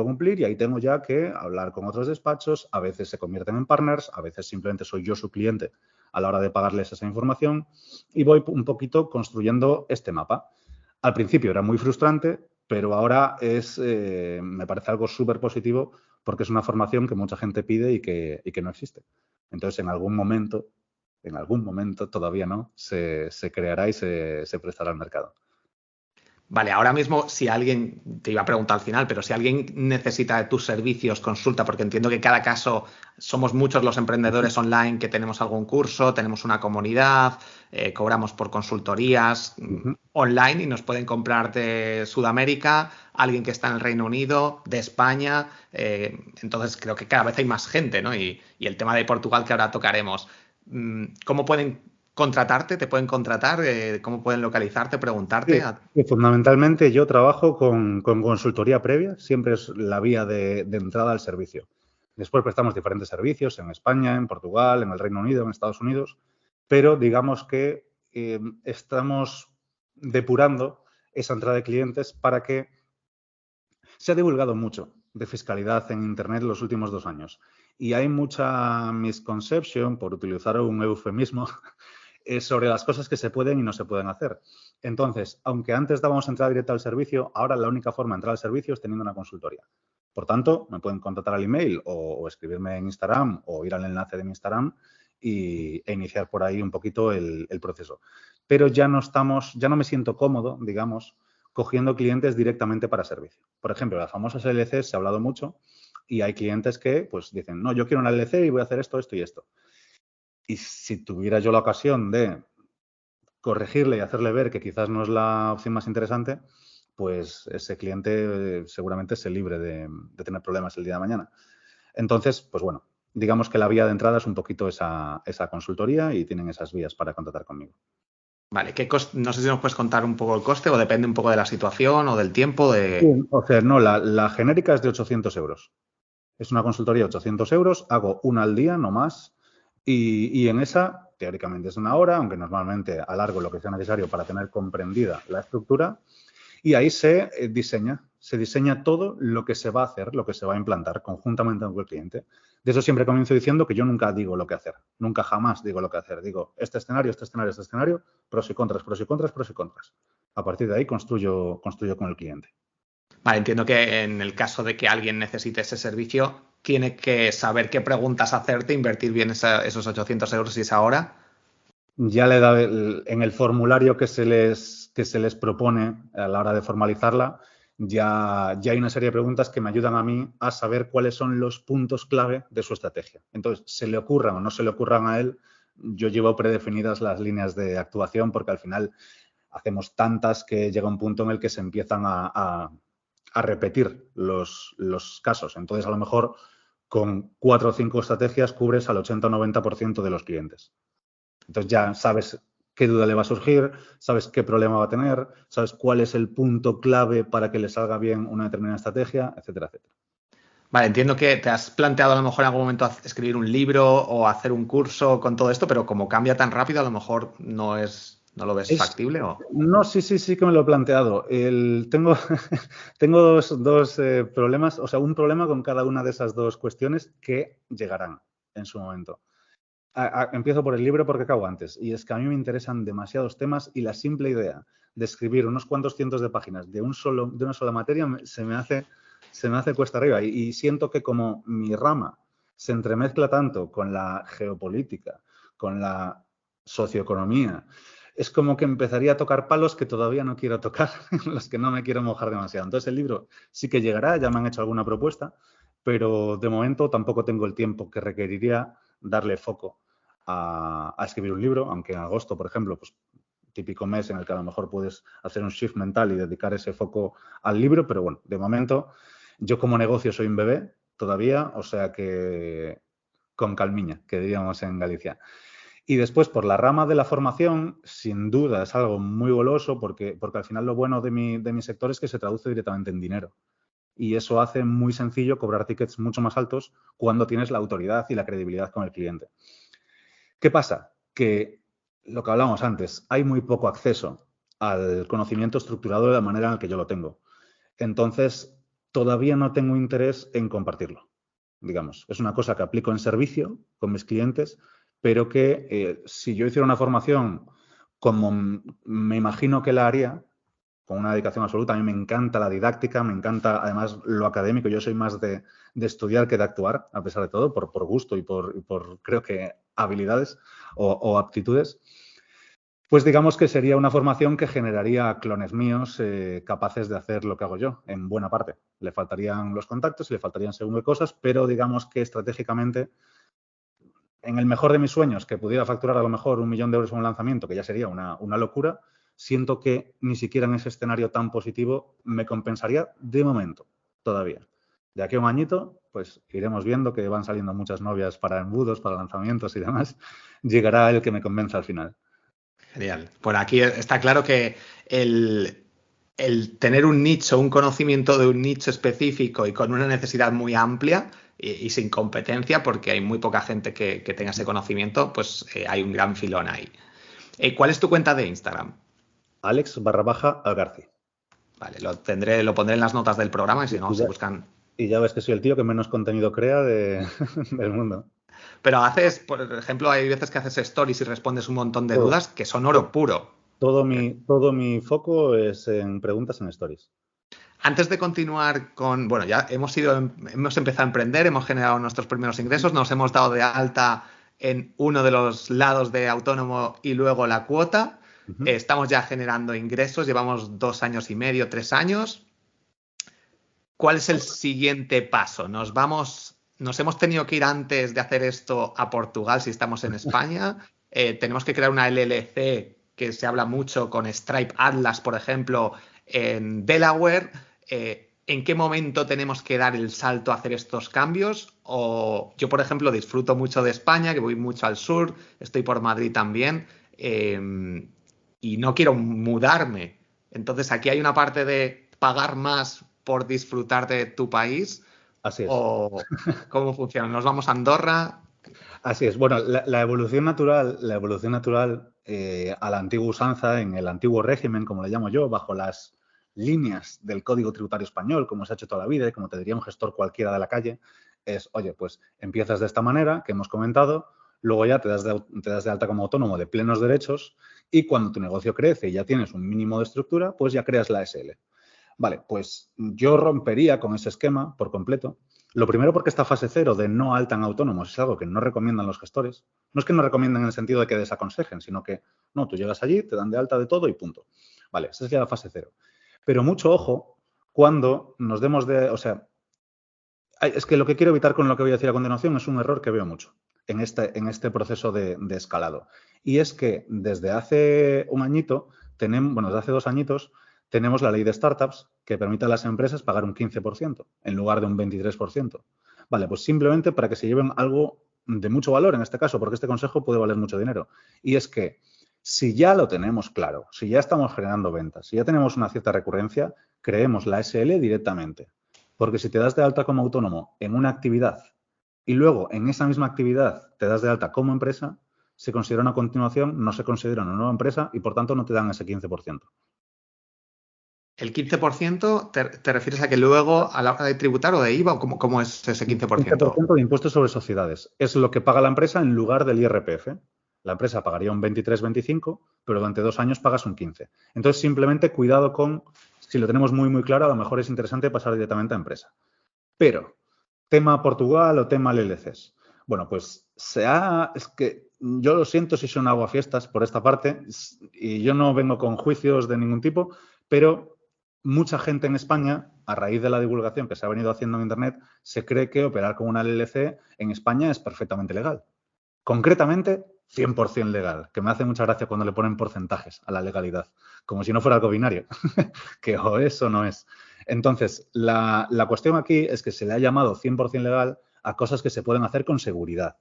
Speaker 1: cumplir y ahí tengo ya que hablar con otros despachos, a veces se convierten en partners, a veces simplemente soy yo su cliente a la hora de pagarles esa información y voy un poquito construyendo este mapa. Al principio era muy frustrante, pero ahora me parece algo súper positivo porque es una formación que mucha gente pide y que no existe. Entonces, en algún momento, todavía no, se creará y se prestará al mercado.
Speaker 2: Vale, ahora mismo si alguien, te iba a preguntar al final, pero si alguien necesita de tus servicios, consulta, porque entiendo que cada caso somos muchos los emprendedores online que tenemos algún curso, tenemos una comunidad, cobramos por consultorías online y nos pueden comprar de Sudamérica, alguien que está en el Reino Unido, de España, entonces creo que cada vez hay más gente, ¿no? Y el tema de Portugal que ahora tocaremos. ¿Cómo pueden contratarte? ¿Te pueden contratar? ¿Cómo pueden localizarte? Preguntarte.
Speaker 1: Sí, fundamentalmente yo trabajo con consultoría previa, siempre es la vía de entrada al servicio. Después prestamos diferentes servicios en España, en Portugal, en el Reino Unido, en Estados Unidos, pero digamos que estamos depurando esa entrada de clientes para que se ha divulgado mucho de fiscalidad en Internet en los últimos 2 años y hay mucha misconception, por utilizar un eufemismo, sobre las cosas que se pueden y no se pueden hacer. Entonces, aunque antes dábamos entrada directa al servicio, ahora la única forma de entrar al servicio es teniendo una consultoría. Por tanto, me pueden contactar al email o escribirme en Instagram o ir al enlace de mi Instagram e iniciar por ahí un poquito el proceso. Pero ya no me siento cómodo, digamos, cogiendo clientes directamente para servicio. Por ejemplo, las famosas LLCs se ha hablado mucho y hay clientes que pues dicen, no, yo quiero una LLC y voy a hacer esto, esto y esto. Y si tuviera yo la ocasión de corregirle y hacerle ver que quizás no es la opción más interesante, pues ese cliente seguramente se libre de tener problemas el día de mañana. Entonces, pues bueno, digamos que la vía de entrada es un poquito esa consultoría y tienen esas vías para contactar conmigo.
Speaker 2: Vale, no sé si nos puedes contar un poco el coste o depende un poco de la situación o del tiempo de...
Speaker 1: Sí, o sea, no, la genérica es de 800 euros. Es una consultoría de 800 euros, hago una al día, no más, y en esa, teóricamente es 1 hora, aunque normalmente alargo lo que sea necesario para tener comprendida la estructura, y ahí se diseña todo lo que se va a hacer, lo que se va a implantar conjuntamente con el cliente. De eso siempre comienzo diciendo que yo nunca digo lo que hacer, nunca jamás digo lo que hacer. Digo, este escenario, pros y contras, pros y contras, pros y contras. A partir de ahí construyo con el cliente.
Speaker 2: Vale, entiendo que en el caso de que alguien necesite ese servicio, tiene que saber qué preguntas hacerte, invertir bien esos 800 euros y esa hora.
Speaker 1: Ya le da en el formulario que se les propone a la hora de formalizarla, ya hay una serie de preguntas que me ayudan a mí a saber cuáles son los puntos clave de su estrategia. Entonces, se le ocurran o no se le ocurran a él, yo llevo predefinidas las líneas de actuación porque al final hacemos tantas que llega un punto en el que se empiezan a repetir los casos. Entonces, a lo mejor con 4 o 5 estrategias cubres al 80 o 90% de los clientes. Entonces ya sabes qué duda le va a surgir, sabes qué problema va a tener, sabes cuál es el punto clave para que le salga bien una determinada estrategia, etcétera, etcétera.
Speaker 2: Vale, entiendo que te has planteado a lo mejor en algún momento escribir un libro o hacer un curso con todo esto, pero como cambia tan rápido, a lo mejor no lo ves factible o...
Speaker 1: No, sí que me lo he planteado. Tengo, tengo dos problemas, o sea, un problema con cada una de esas dos cuestiones que llegarán en su momento. Empiezo por el libro porque acabo antes, y es que a mí me interesan demasiados temas y la simple idea de escribir unos cuantos cientos de páginas de una sola materia se me hace cuesta arriba, y siento que como mi rama se entremezcla tanto con la geopolítica, con la socioeconomía, es como que empezaría a tocar palos que todavía no quiero tocar, en los que no me quiero mojar demasiado. Entonces el libro sí que llegará, ya me han hecho alguna propuesta, pero de momento tampoco tengo el tiempo que requeriría darle foco a escribir un libro, aunque en agosto, por ejemplo, pues típico mes en el que a lo mejor puedes hacer un shift mental y dedicar ese foco al libro, pero bueno, de momento yo como negocio soy un bebé todavía, o sea que con calmiña, que diríamos en Galicia. Y después, por la rama de la formación, sin duda es algo muy goloso porque al final lo bueno de mi sector es que se traduce directamente en dinero. Y eso hace muy sencillo cobrar tickets mucho más altos cuando tienes la autoridad y la credibilidad con el cliente. ¿Qué pasa? Que lo que hablábamos antes, hay muy poco acceso al conocimiento estructurado de la manera en la que yo lo tengo. Entonces, todavía no tengo interés en compartirlo, digamos. Es una cosa que aplico en servicio con mis clientes, pero que si yo hiciera una formación como me imagino que la haría, con una dedicación absoluta, a mí me encanta la didáctica, me encanta además lo académico, yo soy más de estudiar que de actuar, a pesar de todo, por gusto y por creo que habilidades o aptitudes. Pues digamos que sería una formación que generaría clones míos capaces de hacer lo que hago yo, en buena parte. Le faltarían los contactos y le faltarían según qué cosas, pero digamos que estratégicamente, en el mejor de mis sueños, que pudiera facturar a lo mejor 1.000.000 de euros en un lanzamiento, que ya sería una locura, siento que ni siquiera en ese escenario tan positivo me compensaría de momento, todavía. De aquí a un añito, pues iremos viendo que van saliendo muchas novias para embudos, para lanzamientos y demás. Llegará el que me convenza al final.
Speaker 2: Genial. Por aquí está claro que el tener un nicho, un conocimiento de un nicho específico y con una necesidad muy amplia y sin competencia, porque hay muy poca gente que tenga ese conocimiento, pues hay un gran filón ahí. ¿Cuál es tu cuenta de Instagram?
Speaker 1: Alex_Algarci.
Speaker 2: Vale, lo pondré en las notas del programa y si no, si buscan.
Speaker 1: Y ya ves que soy el tío que menos contenido crea del mundo.
Speaker 2: Pero haces, por ejemplo, hay veces que haces stories y respondes un montón de
Speaker 1: Todo,
Speaker 2: dudas que son oro puro.
Speaker 1: todo mi foco es en preguntas en stories.
Speaker 2: Antes de continuar con, bueno, ya hemos empezado a emprender, hemos generado nuestros primeros ingresos, nos hemos dado de alta en uno de los lados de autónomo y luego la cuota. Estamos ya generando ingresos, llevamos 2 años y medio, 3 años. ¿Cuál es el siguiente paso? Nos hemos tenido que ir antes de hacer esto a Portugal si estamos en España. Tenemos que crear una LLC que se habla mucho con Stripe Atlas, por ejemplo, en Delaware. ¿En qué momento tenemos que dar el salto a hacer estos cambios? O yo, por ejemplo, disfruto mucho de España, que voy mucho al sur, estoy por Madrid también, y no quiero mudarme. Entonces, aquí hay una parte de pagar más por disfrutar de tu país.
Speaker 1: Así es.
Speaker 2: ¿O cómo funciona? ¿Nos vamos a Andorra?
Speaker 1: Así es. Bueno, la evolución natural a la antigua usanza, en el antiguo régimen, como le llamo yo, bajo las líneas del Código Tributario Español, como se ha hecho toda la vida y como te diría un gestor cualquiera de la calle, es, oye, pues empiezas de esta manera, que hemos comentado, luego ya te das de alta como autónomo de plenos derechos y cuando tu negocio crece y ya tienes un mínimo de estructura, pues ya creas la SL. Vale, pues yo rompería con ese esquema por completo. Lo primero porque esta fase cero de no alta en autónomos es algo que no recomiendan los gestores. No es que no recomienden en el sentido de que desaconsejen, sino que no, tú llegas allí, te dan de alta de todo y punto. Vale, esa sería la fase cero. Pero mucho ojo cuando nos demos de... O sea, es que lo que quiero evitar con lo que voy a decir a continuación es un error que veo mucho en este proceso de escalado. Y es que desde hace un añito, desde hace 2 añitos, tenemos la ley de startups que permite a las empresas pagar un 15% en lugar de un 23%. Vale, pues simplemente para que se lleven algo de mucho valor en este caso, porque este consejo puede valer mucho dinero. Y es que si ya lo tenemos claro, si ya estamos generando ventas, si ya tenemos una cierta recurrencia, creemos la SL directamente. Porque si te das de alta como autónomo en una actividad y luego en esa misma actividad te das de alta como empresa, se considera una continuación, no se considera una nueva empresa y por tanto no te dan ese 15%.
Speaker 2: ¿El 15% te refieres a que luego a la hora de tributar o de IVA o cómo es ese 15%?
Speaker 1: 15% de impuestos sobre sociedades. Es lo que paga la empresa en lugar del IRPF. La empresa pagaría un 23-25, pero durante 2 años pagas un 15. Entonces, simplemente cuidado con, si lo tenemos muy, muy claro, a lo mejor es interesante pasar directamente a empresa. Pero, tema Portugal o tema LLCs. Bueno, pues es que yo lo siento si son aguafiestas por esta parte y yo no vengo con juicios de ningún tipo, pero mucha gente en España, a raíz de la divulgación que se ha venido haciendo en Internet, se cree que operar con una LLC en España es perfectamente legal. Concretamente, 100% legal, que me hace mucha gracia cuando le ponen porcentajes a la legalidad, como si no fuera algo binario, que o es o no es. Entonces, la cuestión aquí es que se le ha llamado 100% legal a cosas que se pueden hacer con seguridad,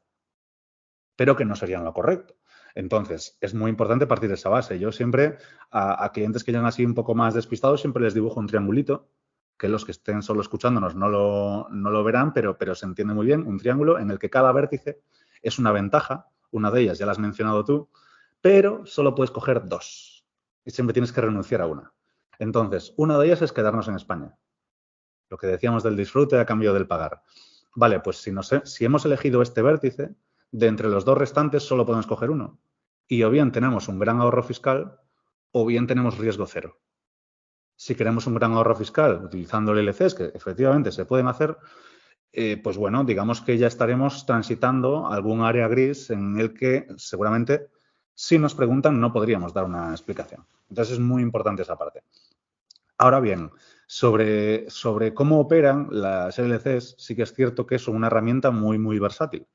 Speaker 1: pero que no serían lo correcto. Entonces, es muy importante partir de esa base. Yo siempre, a clientes que llegan así un poco más despistados, siempre les dibujo un triangulito, que los que estén solo escuchándonos no lo verán, pero se entiende muy bien, un triángulo en el que cada vértice es una ventaja, una de ellas ya la has mencionado tú, pero solo puedes coger 2 y siempre tienes que renunciar a una. Entonces, una de ellas es quedarnos en España. Lo que decíamos del disfrute a cambio del pagar. Vale, pues si hemos elegido este vértice, de entre los 2 restantes solo podemos coger uno. Y o bien tenemos un gran ahorro fiscal o bien tenemos riesgo cero. Si queremos un gran ahorro fiscal utilizando LLCs, que efectivamente se pueden hacer, pues bueno, digamos que ya estaremos transitando algún área gris en el que seguramente, si nos preguntan, no podríamos dar una explicación. Entonces es muy importante esa parte. Ahora bien, sobre cómo operan las LLCs, sí que es cierto que son una herramienta muy, muy versátil.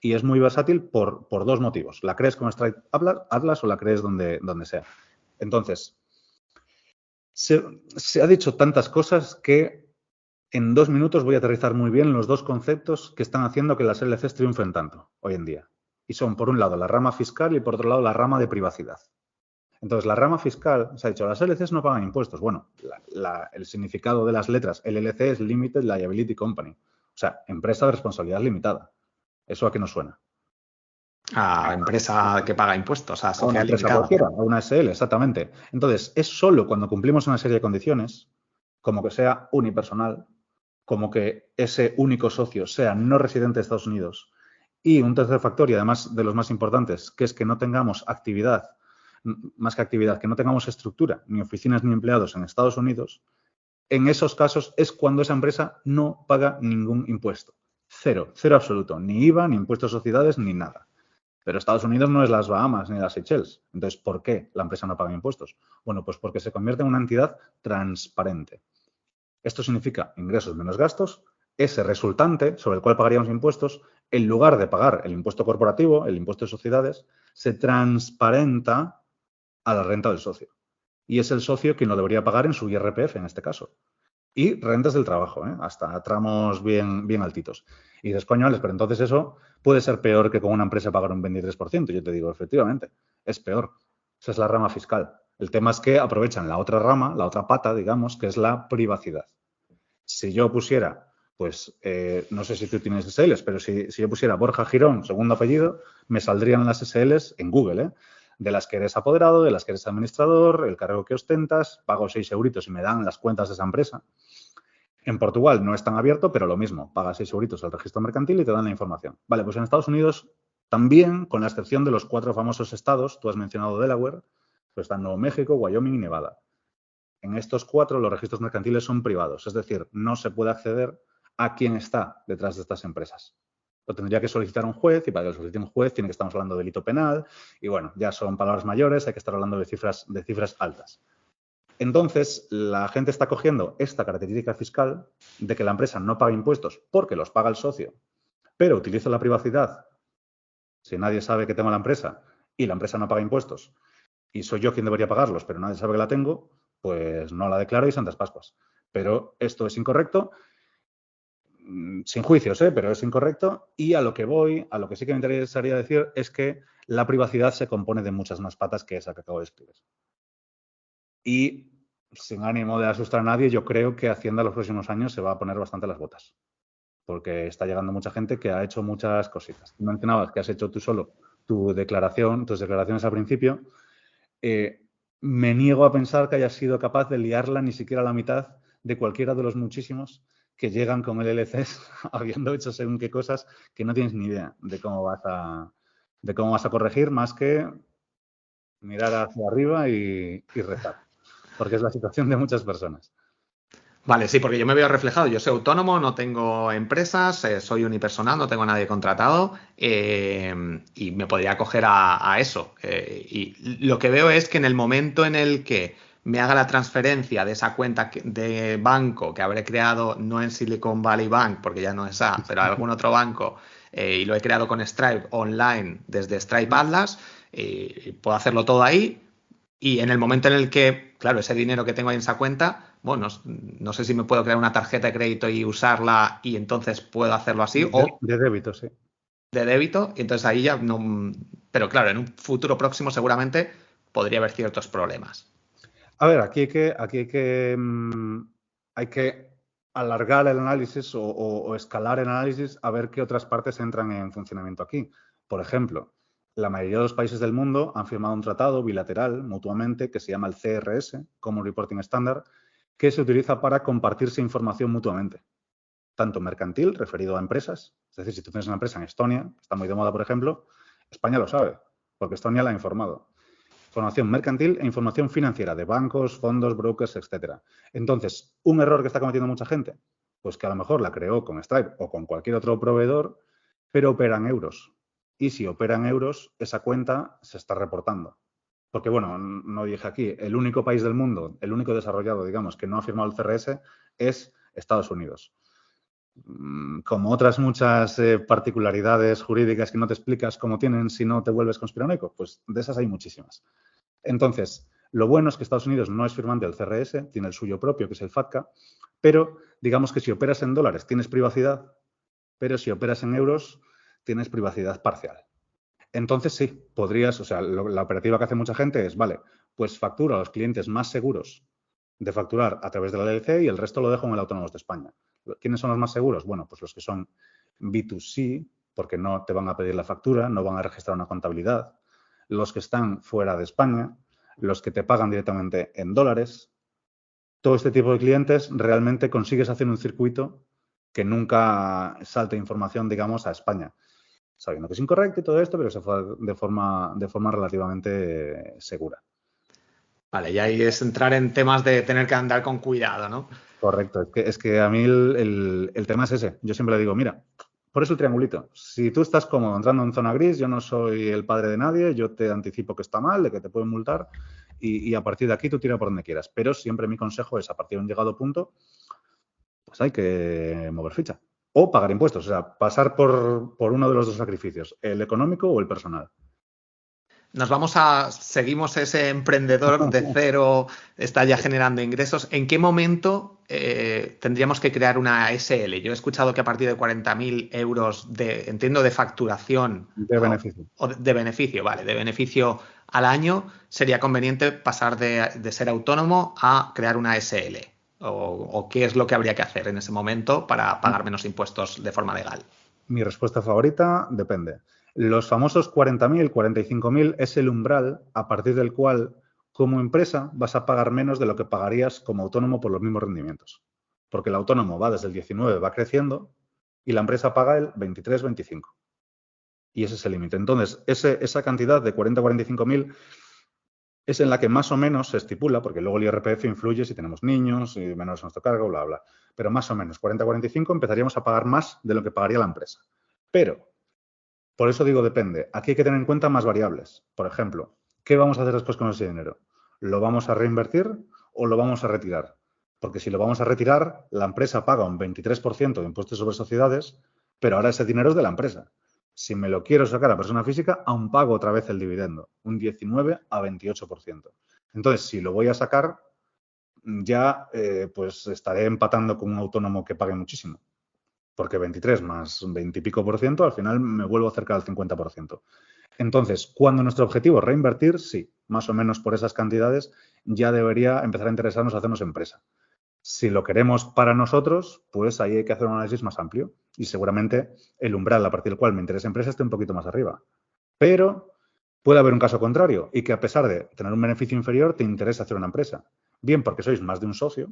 Speaker 1: Y es muy versátil por 2 motivos. La crees con Stripe Atlas o la crees donde sea. Entonces, se ha dicho tantas cosas que en 2 minutos voy a aterrizar muy bien los 2 conceptos que están haciendo que las LLCs triunfen tanto hoy en día. Y son, por un lado, la rama fiscal y, por otro lado, la rama de privacidad. Entonces, la rama fiscal, se ha dicho, las LLCs no pagan impuestos. Bueno, el significado de las letras LLC es Limited Liability Company. O sea, empresa de responsabilidad limitada. ¿Eso a qué nos suena?
Speaker 2: A empresa que paga impuestos, a
Speaker 1: A una
Speaker 2: sociedad
Speaker 1: empresa
Speaker 2: limitada.
Speaker 1: cualquiera, a una SL, exactamente. Entonces, es solo cuando cumplimos una serie de condiciones, como que sea unipersonal, como que ese único socio sea no residente de Estados Unidos, y un tercer factor, y además de los más importantes, que es que no tengamos actividad, más que actividad, que no tengamos estructura, ni oficinas ni empleados en Estados Unidos, en esos casos es cuando esa empresa no paga ningún impuesto. Cero, cero absoluto, ni IVA, ni impuestos a sociedades, ni nada. Pero Estados Unidos no es las Bahamas ni las Seychelles. Entonces, ¿por qué la empresa no paga impuestos? Bueno, pues porque se convierte en una entidad transparente. Esto significa ingresos menos gastos. Ese resultante sobre el cual pagaríamos impuestos, en lugar de pagar el impuesto corporativo, el impuesto de sociedades, se transparenta a la renta del socio. Y es el socio quien lo debería pagar en su IRPF, en este caso. Y rentas del trabajo, hasta tramos bien, bien altitos. Y dices, coño, Alex, pero entonces eso puede ser peor que con una empresa pagar un 23%. Yo te digo, efectivamente, es peor. Esa es la rama fiscal. El tema es que aprovechan la otra rama, la otra pata, digamos, que es la privacidad. Si yo pusiera, pues, no sé si tú tienes SLs, pero si yo pusiera Borja Girón, segundo apellido, me saldrían las SLs en Google, de las que eres apoderado, de las que eres administrador, el cargo que ostentas, pago 6 euritos y me dan las cuentas de esa empresa. En Portugal no es tan abierto, pero lo mismo, pagas 6 euritos al registro mercantil y te dan la información. Vale, pues en Estados Unidos también, con la excepción de los 4 famosos estados, tú has mencionado Delaware, pues están Nuevo México, Wyoming y Nevada. En estos 4 los registros mercantiles son privados, es decir, no se puede acceder a quién está detrás de estas empresas. Lo tendría que solicitar un juez y para que lo solicite un juez tiene que estar hablando de delito penal y bueno, ya son palabras mayores, hay que estar hablando de cifras altas. Entonces, la gente está cogiendo esta característica fiscal de que la empresa no paga impuestos porque los paga el socio, pero utiliza la privacidad si nadie sabe que tengo la empresa y la empresa no paga impuestos y soy yo quien debería pagarlos, pero nadie sabe que la tengo, pues no la declaro y Santas Pascuas. Pero esto es incorrecto, sin juicios, pero es incorrecto. Y a lo que voy, a lo que sí que me interesaría decir es que la privacidad se compone de muchas más patas que esa que acabo de explicar. Y sin ánimo de asustar a nadie, yo creo que Hacienda en los próximos años se va a poner bastante las botas. Porque está llegando mucha gente que ha hecho muchas cositas. Tú mencionabas que has hecho tú solo tus declaraciones al principio. Me niego a pensar que hayas sido capaz de liarla ni siquiera a la mitad de cualquiera de los muchísimos que llegan con el LCS habiendo hecho según qué cosas que no tienes ni idea de cómo vas a corregir, más que mirar hacia arriba y rezar, porque es la situación de muchas personas.
Speaker 2: Vale, sí, porque yo me veo reflejado. Yo soy autónomo, no tengo empresas, soy unipersonal, no tengo a nadie contratado y me podría acoger a eso. Y lo que veo es que en el momento en el que me haga la transferencia de esa cuenta de banco que habré creado, no en Silicon Valley Bank, porque ya no es A, pero algún otro banco, y lo he creado con Stripe online desde Stripe Atlas, puedo hacerlo todo ahí. Y en el momento en el que, claro, ese dinero que tengo ahí en esa cuenta, bueno, no sé si me puedo crear una tarjeta de crédito y usarla y entonces puedo hacerlo así, o
Speaker 1: De débito, sí.
Speaker 2: de débito, y entonces ahí ya no. Pero claro, en un futuro próximo seguramente podría haber ciertos problemas.
Speaker 1: A ver, hay que alargar el análisis o escalar el análisis a ver qué otras partes entran en funcionamiento aquí. Por ejemplo, la mayoría de los países del mundo han firmado un tratado bilateral mutuamente que se llama el CRS, Common Reporting Standard, que se utiliza para compartirse información mutuamente, tanto mercantil, referido a empresas, es decir, si tú tienes una empresa en Estonia, que está muy de moda, por ejemplo, España lo sabe, porque Estonia la ha informado. Información mercantil e información financiera de bancos, fondos, brokers, etcétera. Entonces, un error que está cometiendo mucha gente, pues que a lo mejor la creó con Stripe o con cualquier otro proveedor, pero opera en euros. Y si opera en euros, esa cuenta se está reportando. Porque, bueno, no dije aquí, el único país del mundo, el único desarrollado, digamos, que no ha firmado el CRS es Estados Unidos. Como otras muchas particularidades jurídicas que no te explicas cómo tienen si no te vuelves conspiranoico, pues de esas hay muchísimas. Entonces, lo bueno es que Estados Unidos no es firmante del CRS, tiene el suyo propio, que es el FATCA, pero digamos que si operas en dólares tienes privacidad, pero si operas en euros tienes privacidad parcial. Entonces sí, podrías, o sea, la operativa que hace mucha gente es, vale, pues facturo a los clientes más seguros de facturar a través de la LLC y el resto lo dejo en el Autónomos de España. ¿Quiénes son los más seguros? Bueno, pues los que son B2C, porque no te van a pedir la factura, no van a registrar una contabilidad, los que están fuera de España, los que te pagan directamente en dólares. Todo este tipo de clientes realmente consigues hacer un circuito que nunca salte información, digamos, a España, sabiendo que es incorrecto y todo esto, pero se fue de forma relativamente segura.
Speaker 2: Vale, y ahí es entrar en temas de tener que andar con cuidado, ¿no?
Speaker 1: Correcto, es que a mí el tema es ese. Yo siempre le digo, mira, por eso el triangulito. Si tú estás cómodo entrando en zona gris, yo no soy el padre de nadie, yo te anticipo que está mal, de que te pueden multar y a partir de aquí tú tira por donde quieras. Pero siempre mi consejo es, a partir de un llegado punto, pues hay que mover ficha. O pagar impuestos, o sea, pasar por uno de los dos sacrificios, el económico o el personal.
Speaker 2: Seguimos ese emprendedor de cero, está ya generando ingresos. ¿En qué momento tendríamos que crear una SL? Yo he escuchado que a partir de 40.000 euros entiendo, de facturación
Speaker 1: De beneficio.
Speaker 2: o de beneficio, vale, de beneficio al año, sería conveniente pasar de ser autónomo a crear una SL. O qué es lo que habría que hacer en ese momento para pagar menos impuestos de forma legal.
Speaker 1: Mi respuesta favorita depende. Los famosos 40.000, 45.000 es el umbral a partir del cual, como empresa, vas a pagar menos de lo que pagarías como autónomo por los mismos rendimientos. Porque el autónomo va desde el 19, va creciendo, y la empresa paga el 23, 25. Y ese es el límite. Entonces, esa cantidad de 40, 45.000 es en la que más o menos se estipula, porque luego el IRPF influye si tenemos niños y menores a nuestro cargo, bla, bla. Pero más o menos, 40-45 empezaríamos a pagar más de lo que pagaría la empresa. Pero, por eso digo depende, aquí hay que tener en cuenta más variables. Por ejemplo, ¿qué vamos a hacer después con ese dinero? ¿Lo vamos a reinvertir o lo vamos a retirar? Porque si lo vamos a retirar, la empresa paga un 23% de impuestos sobre sociedades, pero ahora ese dinero es de la empresa. Si me lo quiero sacar a persona física, aún pago otra vez el dividendo, un 19 a 28%. Entonces, si lo voy a sacar, ya pues estaré empatando con un autónomo que pague muchísimo. Porque 23 más 20 y pico por ciento, al final me vuelvo cerca del 50%. Entonces, cuando nuestro objetivo es reinvertir, sí, más o menos por esas cantidades, ya debería empezar a interesarnos hacernos empresa. Si lo queremos para nosotros, pues ahí hay que hacer un análisis más amplio y seguramente el umbral a partir del cual me interesa empresa esté un poquito más arriba. Pero puede haber un caso contrario y que a pesar de tener un beneficio inferior te interesa hacer una empresa. Bien porque sois más de un socio,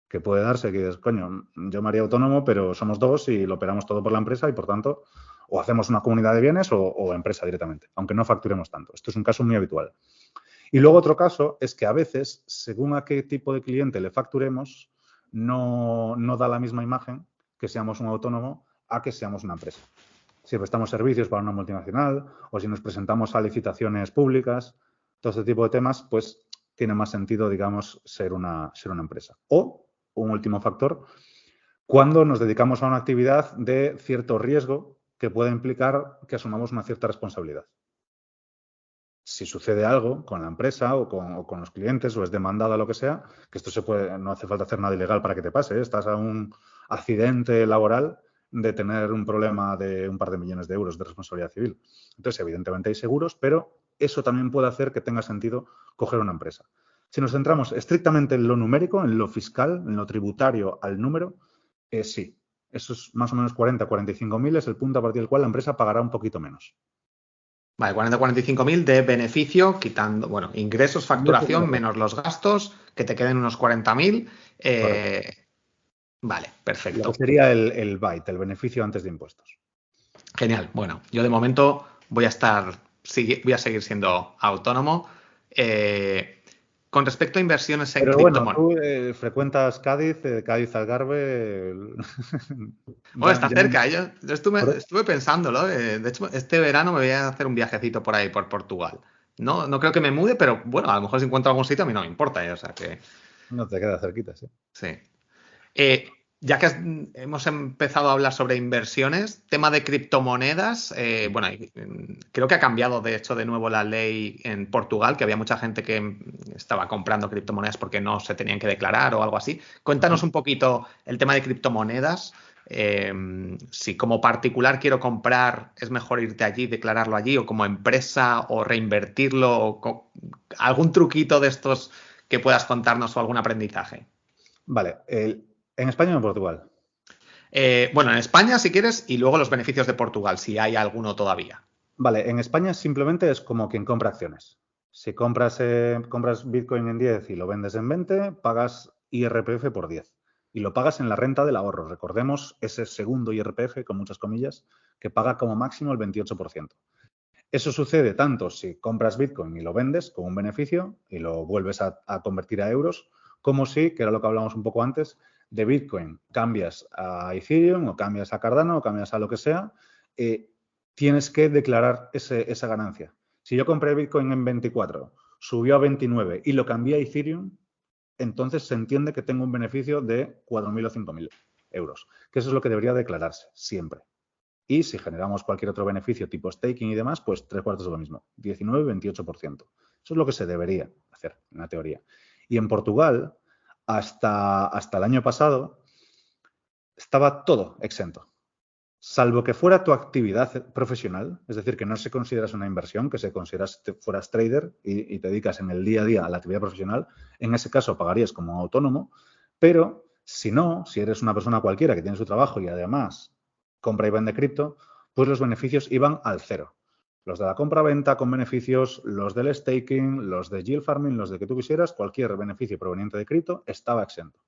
Speaker 1: que puede darse que dices, coño, yo me haría autónomo, pero somos dos y lo operamos todo por la empresa y por tanto o hacemos una comunidad de bienes o empresa directamente, aunque no facturemos tanto. Esto es un caso muy habitual. Y luego otro caso es que a veces, según a qué tipo de cliente le facturemos, no da la misma imagen que seamos un autónomo a que seamos una empresa. Si prestamos servicios para una multinacional o si nos presentamos a licitaciones públicas, todo este tipo de temas, pues tiene más sentido, digamos, ser una empresa. O, un último factor, cuando nos dedicamos a una actividad de cierto riesgo que puede implicar que asumamos una cierta responsabilidad. Si sucede algo con la empresa o con los clientes o es demandada o lo que sea, que esto se puede, no hace falta hacer nada ilegal para que te pase, ¿eh? Estás a un accidente laboral de tener un problema de un par de millones de euros de responsabilidad civil. Entonces, evidentemente hay seguros, pero eso también puede hacer que tenga sentido coger una empresa. Si nos centramos estrictamente en lo numérico, en lo fiscal, en lo tributario al número, sí. Esos más o menos 40-45.000 es el punto a partir del cual la empresa pagará un poquito menos.
Speaker 2: Vale, 40-45.000 de beneficio, quitando, bueno, ingresos, facturación, menos los gastos, que te queden unos 40.000. Vale, perfecto.
Speaker 1: Lo que sería el byte, el beneficio antes de impuestos.
Speaker 2: Genial. Bueno, yo de momento voy a seguir siendo autónomo. Con respecto a inversiones en criptomonedas.
Speaker 1: Bueno, tú frecuentas Cádiz, Cádiz Algarve.
Speaker 2: Bueno, está cerca. Yo estuve pensándolo. De hecho, este verano me voy a hacer un viajecito por ahí, por Portugal. No creo que me mude, pero bueno, a lo mejor si encuentro algún sitio a mí no me importa. O sea que
Speaker 1: No te queda cerquita, sí.
Speaker 2: sí. Ya que hemos empezado a hablar sobre inversiones, tema de criptomonedas, bueno, creo que ha cambiado de hecho de nuevo la ley en Portugal, que había mucha gente que estaba comprando criptomonedas porque no se tenían que declarar o algo así. Cuéntanos un poquito el tema de criptomonedas. Si como particular quiero comprar, es mejor irte allí, declararlo allí, o como empresa, o reinvertirlo, o algún truquito de estos que puedas contarnos o algún aprendizaje.
Speaker 1: Vale, ¿en España o en Portugal?
Speaker 2: Bueno, en España, si quieres, y luego los beneficios de Portugal, si hay alguno todavía.
Speaker 1: Vale, en España simplemente es como quien compra acciones. Si compras Bitcoin en 10 y lo vendes en 20, pagas IRPF por 10. Y lo pagas en la renta del ahorro. Recordemos ese segundo IRPF, con muchas comillas, que paga como máximo el 28%. Eso sucede tanto si compras Bitcoin y lo vendes con un beneficio y lo vuelves a convertir a euros, como si, que era lo que hablamos un poco antes, de Bitcoin cambias a Ethereum o cambias a Cardano o cambias a lo que sea, tienes que declarar esa ganancia. Si yo compré Bitcoin en 24, subió a 29 y lo cambié a Ethereum, entonces se entiende que tengo un beneficio de 4.000 o 5.000 euros, que eso es lo que debería declararse siempre. Y si generamos cualquier otro beneficio tipo staking y demás, pues 3/4 de lo mismo, 19-28%. Eso es lo que se debería hacer en la teoría. Y en Portugal, hasta el año pasado, estaba todo exento. Salvo que fuera tu actividad profesional, es decir, que no se consideras una inversión, que se consideras fueras trader y te dedicas en el día a día a la actividad profesional, en ese caso pagarías como autónomo, pero si no, si eres una persona cualquiera que tiene su trabajo y además compra y vende cripto, pues los beneficios iban al cero. Los de la compra-venta con beneficios, los del staking, los de yield farming, los de que tú quisieras, cualquier beneficio proveniente de cripto estaba exento.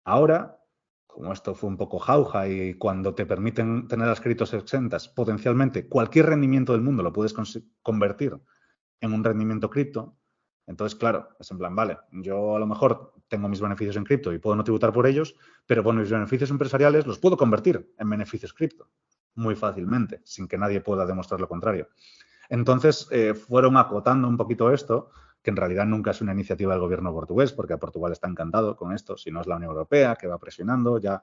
Speaker 1: Ahora, como esto fue un poco jauja y cuando te permiten tener las criptos exentas, potencialmente cualquier rendimiento del mundo lo puedes convertir en un rendimiento cripto. Entonces, claro, es en plan, vale, yo a lo mejor tengo mis beneficios en cripto y puedo no tributar por ellos, pero por mis beneficios empresariales los puedo convertir en beneficios cripto muy fácilmente, sin que nadie pueda demostrar lo contrario. Entonces, fueron acotando un poquito esto, que en realidad nunca es una iniciativa del gobierno portugués, porque a Portugal está encantado con esto, si no es la Unión Europea, que va presionando, ya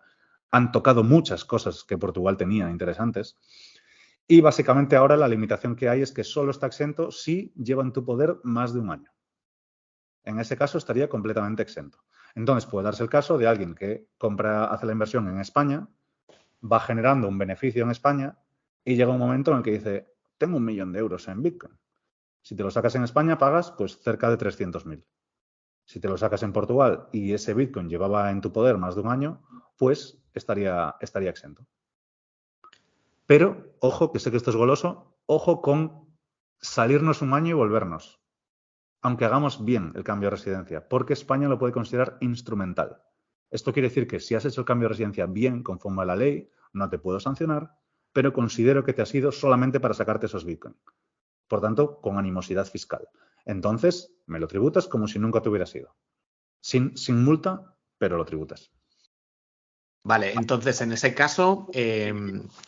Speaker 1: han tocado muchas cosas que Portugal tenía interesantes. Y básicamente ahora la limitación que hay es que solo está exento si lleva en tu poder más de un año. En ese caso estaría completamente exento. Entonces puede darse el caso de alguien que hace la inversión en España, va generando un beneficio en España y llega un momento en el que dice, tengo 1 millón de euros en Bitcoin. Si te lo sacas en España, pagas pues cerca de 300.000. Si te lo sacas en Portugal y ese Bitcoin llevaba en tu poder más de un año, pues estaría exento. Pero, ojo, que sé que esto es goloso, ojo con salirnos un año y volvernos, aunque hagamos bien el cambio de residencia, porque España lo puede considerar instrumental. Esto quiere decir que si has hecho el cambio de residencia bien, conforme a la ley, no te puedo sancionar, pero considero que te has ido solamente para sacarte esos Bitcoin. Por tanto, con animosidad fiscal. Entonces, me lo tributas como si nunca te hubieras ido. Sin multa, pero lo tributas.
Speaker 2: Vale, entonces en ese caso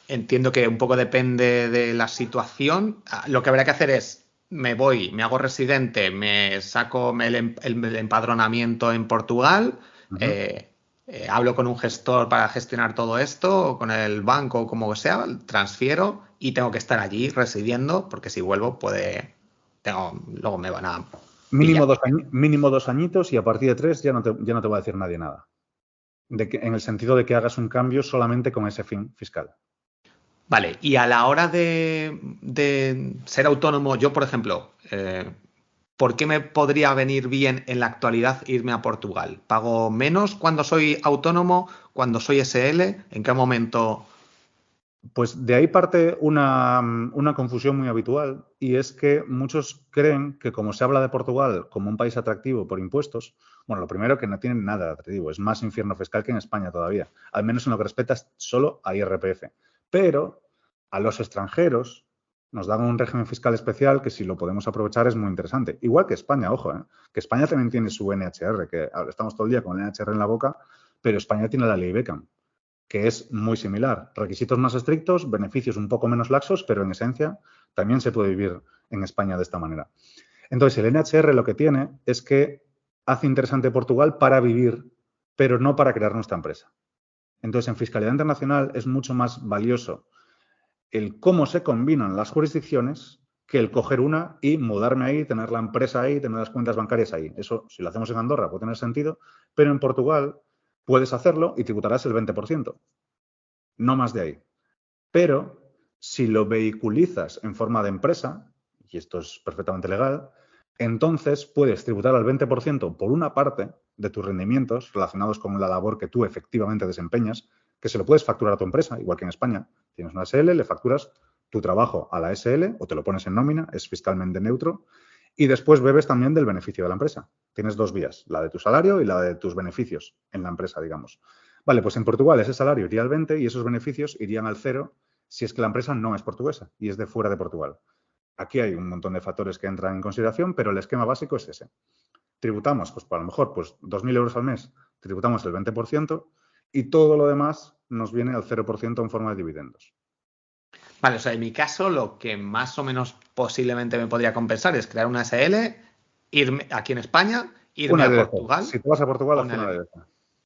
Speaker 2: entiendo que un poco depende de la situación. Lo que habrá que hacer es, me voy, me hago residente, me saco el empadronamiento en Portugal, hablo con un gestor para gestionar todo esto, o con el banco o como sea, transfiero y tengo que estar allí residiendo, porque si vuelvo luego me van a pillar.
Speaker 1: Mínimo 2 añitos y a partir de 3 ya no te va a decir nadie nada. En el sentido de que hagas un cambio solamente con ese fin fiscal.
Speaker 2: Vale, y a la hora de ser autónomo, yo, por ejemplo, ¿por qué me podría venir bien en la actualidad irme a Portugal? ¿Pago menos cuando soy autónomo, cuando soy SL? ¿En qué momento?
Speaker 1: Pues de ahí parte una confusión muy habitual, y es que muchos creen que como se habla de Portugal como un país atractivo por impuestos, bueno, lo primero que no tiene nada de atractivo, es más infierno fiscal que en España todavía, al menos en lo que respecta solo a IRPF. Pero a los extranjeros nos dan un régimen fiscal especial que si lo podemos aprovechar es muy interesante. Igual que España, ojo, que España también tiene su NHR, que estamos todo el día con el NHR en la boca, pero España tiene la ley Beckham, que es muy similar. Requisitos más estrictos, beneficios un poco menos laxos, pero en esencia también se puede vivir en España de esta manera. Entonces, el NHR lo que tiene es que hace interesante Portugal para vivir, pero no para crear nuestra empresa. Entonces, en fiscalidad internacional es mucho más valioso el cómo se combinan las jurisdicciones que el coger una y mudarme ahí, tener la empresa ahí, tener las cuentas bancarias ahí. Eso, si lo hacemos en Andorra, puede tener sentido, pero en Portugal puedes hacerlo y tributarás el 20%, no más de ahí. Pero si lo vehiculizas en forma de empresa, y esto es perfectamente legal, entonces puedes tributar al 20% por una parte de tus rendimientos relacionados con la labor que tú efectivamente desempeñas, que se lo puedes facturar a tu empresa, igual que en España. Tienes una SL, le facturas tu trabajo a la SL o te lo pones en nómina, es fiscalmente neutro, y después bebes también del beneficio de la empresa. Tienes 2 vías, la de tu salario y la de tus beneficios en la empresa, digamos. Vale, pues en Portugal ese salario iría al 20 y esos beneficios irían al 0 si es que la empresa no es portuguesa y es de fuera de Portugal. Aquí hay un montón de factores que entran en consideración, pero el esquema básico es ese. Tributamos, pues a lo mejor, pues 2.000 euros al mes, tributamos el 20% y todo lo demás nos viene al 0% en forma de dividendos.
Speaker 2: Vale, o sea, en mi caso, lo que más o menos posiblemente me podría compensar es crear una SL, irme aquí en España, irme
Speaker 1: Una
Speaker 2: a
Speaker 1: LLC.
Speaker 2: Portugal,
Speaker 1: Si te vas a Portugal, haz
Speaker 2: una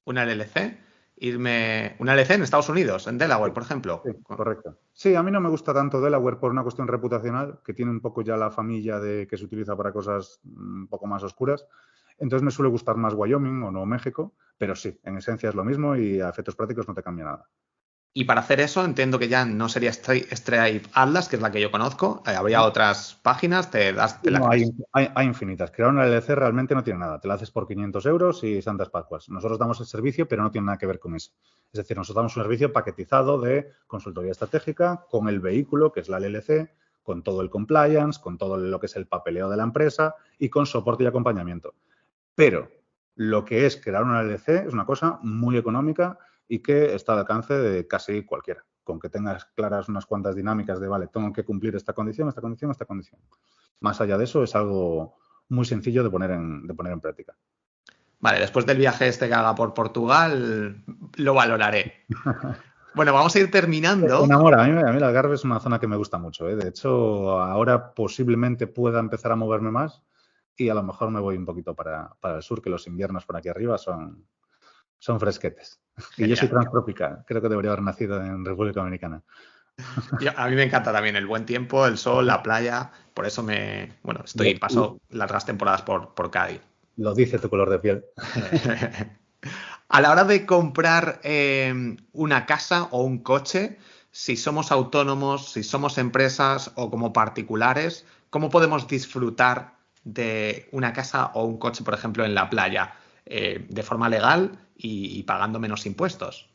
Speaker 1: una LLC.
Speaker 2: LLC, una LLC en Estados Unidos, en Delaware,
Speaker 1: Sí,
Speaker 2: por ejemplo.
Speaker 1: sí, correcto. Sí, a mí no me gusta tanto Delaware por una cuestión reputacional, que tiene un poco ya la familla de que se utiliza para cosas un poco más oscuras. Entonces me suele gustar más Wyoming o Nuevo México, pero sí, en esencia es lo mismo y a efectos prácticos no te cambia nada.
Speaker 2: Y para hacer eso, entiendo que ya no sería Stripe Atlas, que es la que yo conozco. Habría otras páginas, te la
Speaker 1: No,
Speaker 2: crees.
Speaker 1: hay infinitas. Crear una LLC realmente no tiene nada. Te la haces por 500 euros y santas pascuas. Nosotros damos el servicio, pero no tiene nada que ver con eso. Es decir, nosotros damos un servicio paquetizado de consultoría estratégica con el vehículo, que es la LLC, con todo el compliance, con todo lo que es el papeleo de la empresa y con soporte y acompañamiento. Pero lo que es crear una LLC es una cosa muy económica y que está al alcance de casi cualquiera. Con que tengas claras unas cuantas dinámicas de, vale, tengo que cumplir esta condición, esta condición, esta condición. Más allá de eso, es algo muy sencillo de poner en práctica.
Speaker 2: Vale, después del viaje este que haga por Portugal, lo valoraré. Bueno, vamos a ir terminando.
Speaker 1: Enamora, a mí el Algarve es una zona que me gusta mucho, ¿eh? De hecho, ahora posiblemente pueda empezar a moverme más y a lo mejor me voy un poquito para el sur, que los inviernos por aquí arriba son fresquetes. Y yo soy
Speaker 2: Genial.
Speaker 1: transtropical, creo que debería haber nacido en República Dominicana.
Speaker 2: A mí me encanta también el buen tiempo, el sol, la playa. Por eso paso largas temporadas por Cádiz.
Speaker 1: Lo dice tu color de piel.
Speaker 2: A la hora de comprar una casa o un coche, si somos autónomos, si somos empresas o como particulares, ¿cómo podemos disfrutar de una casa o un coche, por ejemplo, en la playa, de forma legal y pagando menos impuestos?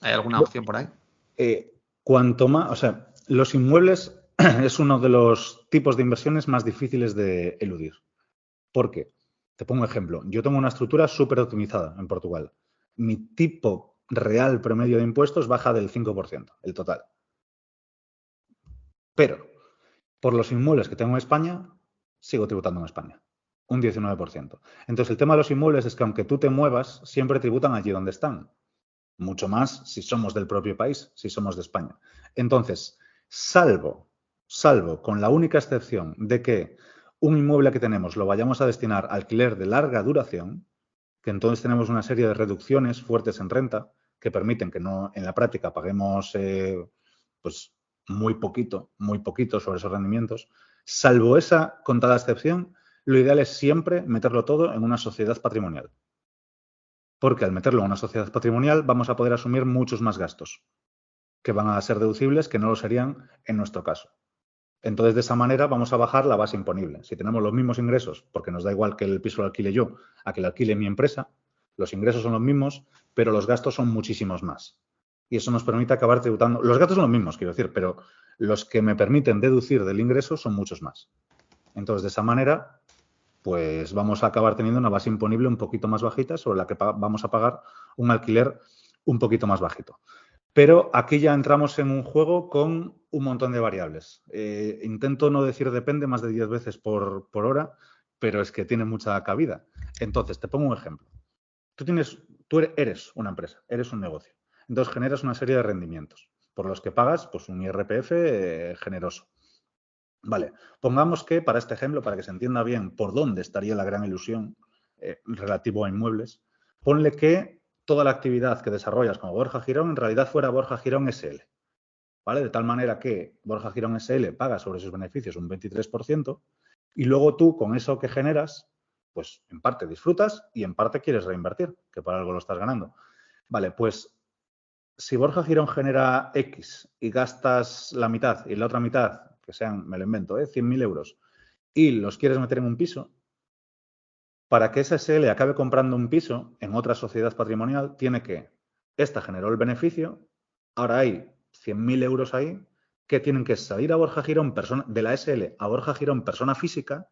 Speaker 2: ¿Hay alguna opción por ahí?
Speaker 1: Cuanto más, o sea, los inmuebles es uno de los tipos de inversiones más difíciles de eludir. ¿Por qué? Te pongo un ejemplo. Yo tengo una estructura súper optimizada en Portugal. Mi tipo real promedio de impuestos baja del 5%, el total. Pero por los inmuebles que tengo en España, sigo tributando en España. Un 19%. Entonces, el tema de los inmuebles es que aunque tú te muevas, siempre tributan allí donde están. Mucho más si somos del propio país, si somos de España. Entonces, salvo con la única excepción de que un inmueble que tenemos lo vayamos a destinar a alquiler de larga duración, que entonces tenemos una serie de reducciones fuertes en renta que permiten que no en la práctica paguemos pues muy poquito sobre esos rendimientos. Salvo esa contada excepción, lo ideal es siempre meterlo todo en una sociedad patrimonial. Porque al meterlo en una sociedad patrimonial vamos a poder asumir muchos más gastos que van a ser deducibles que no lo serían en nuestro caso. Entonces, de esa manera vamos a bajar la base imponible. Si tenemos los mismos ingresos, porque nos da igual que el piso lo alquile yo a que lo alquile mi empresa, los ingresos son los mismos, pero los gastos son muchísimos más. Y eso nos permite acabar tributando. Los gastos son los mismos, quiero decir, pero los que me permiten deducir del ingreso son muchos más. Entonces, de esa manera, pues vamos a acabar teniendo una base imponible un poquito más bajita sobre la que vamos a pagar un alquiler un poquito más bajito. Pero aquí ya entramos en un juego con un montón de variables. Intento no decir depende más de 10 veces por hora, pero es que tiene mucha cabida. Entonces, te pongo un ejemplo. Tú eres una empresa, eres un negocio. Entonces, generas una serie de rendimientos por los que pagas pues, un IRPF generoso. Vale, pongamos que para este ejemplo, para que se entienda bien por dónde estaría la gran ilusión relativo a inmuebles, ponle que toda la actividad que desarrollas como Borja Girón en realidad fuera Borja Girón SL, ¿vale? De tal manera que Borja Girón SL paga sobre sus beneficios un 23% y luego tú con eso que generas, pues en parte disfrutas y en parte quieres reinvertir, que por algo lo estás ganando. Vale, pues si Borja Girón genera X y gastas la mitad y la otra mitad, que sean, me lo invento, 100.000 euros, y los quieres meter en un piso, para que esa SL acabe comprando un piso en otra sociedad patrimonial, tiene que, esta generó el beneficio, ahora hay 100.000 euros ahí, que tienen que salir a Borja Girón, de la SL a Borja Girón, persona física,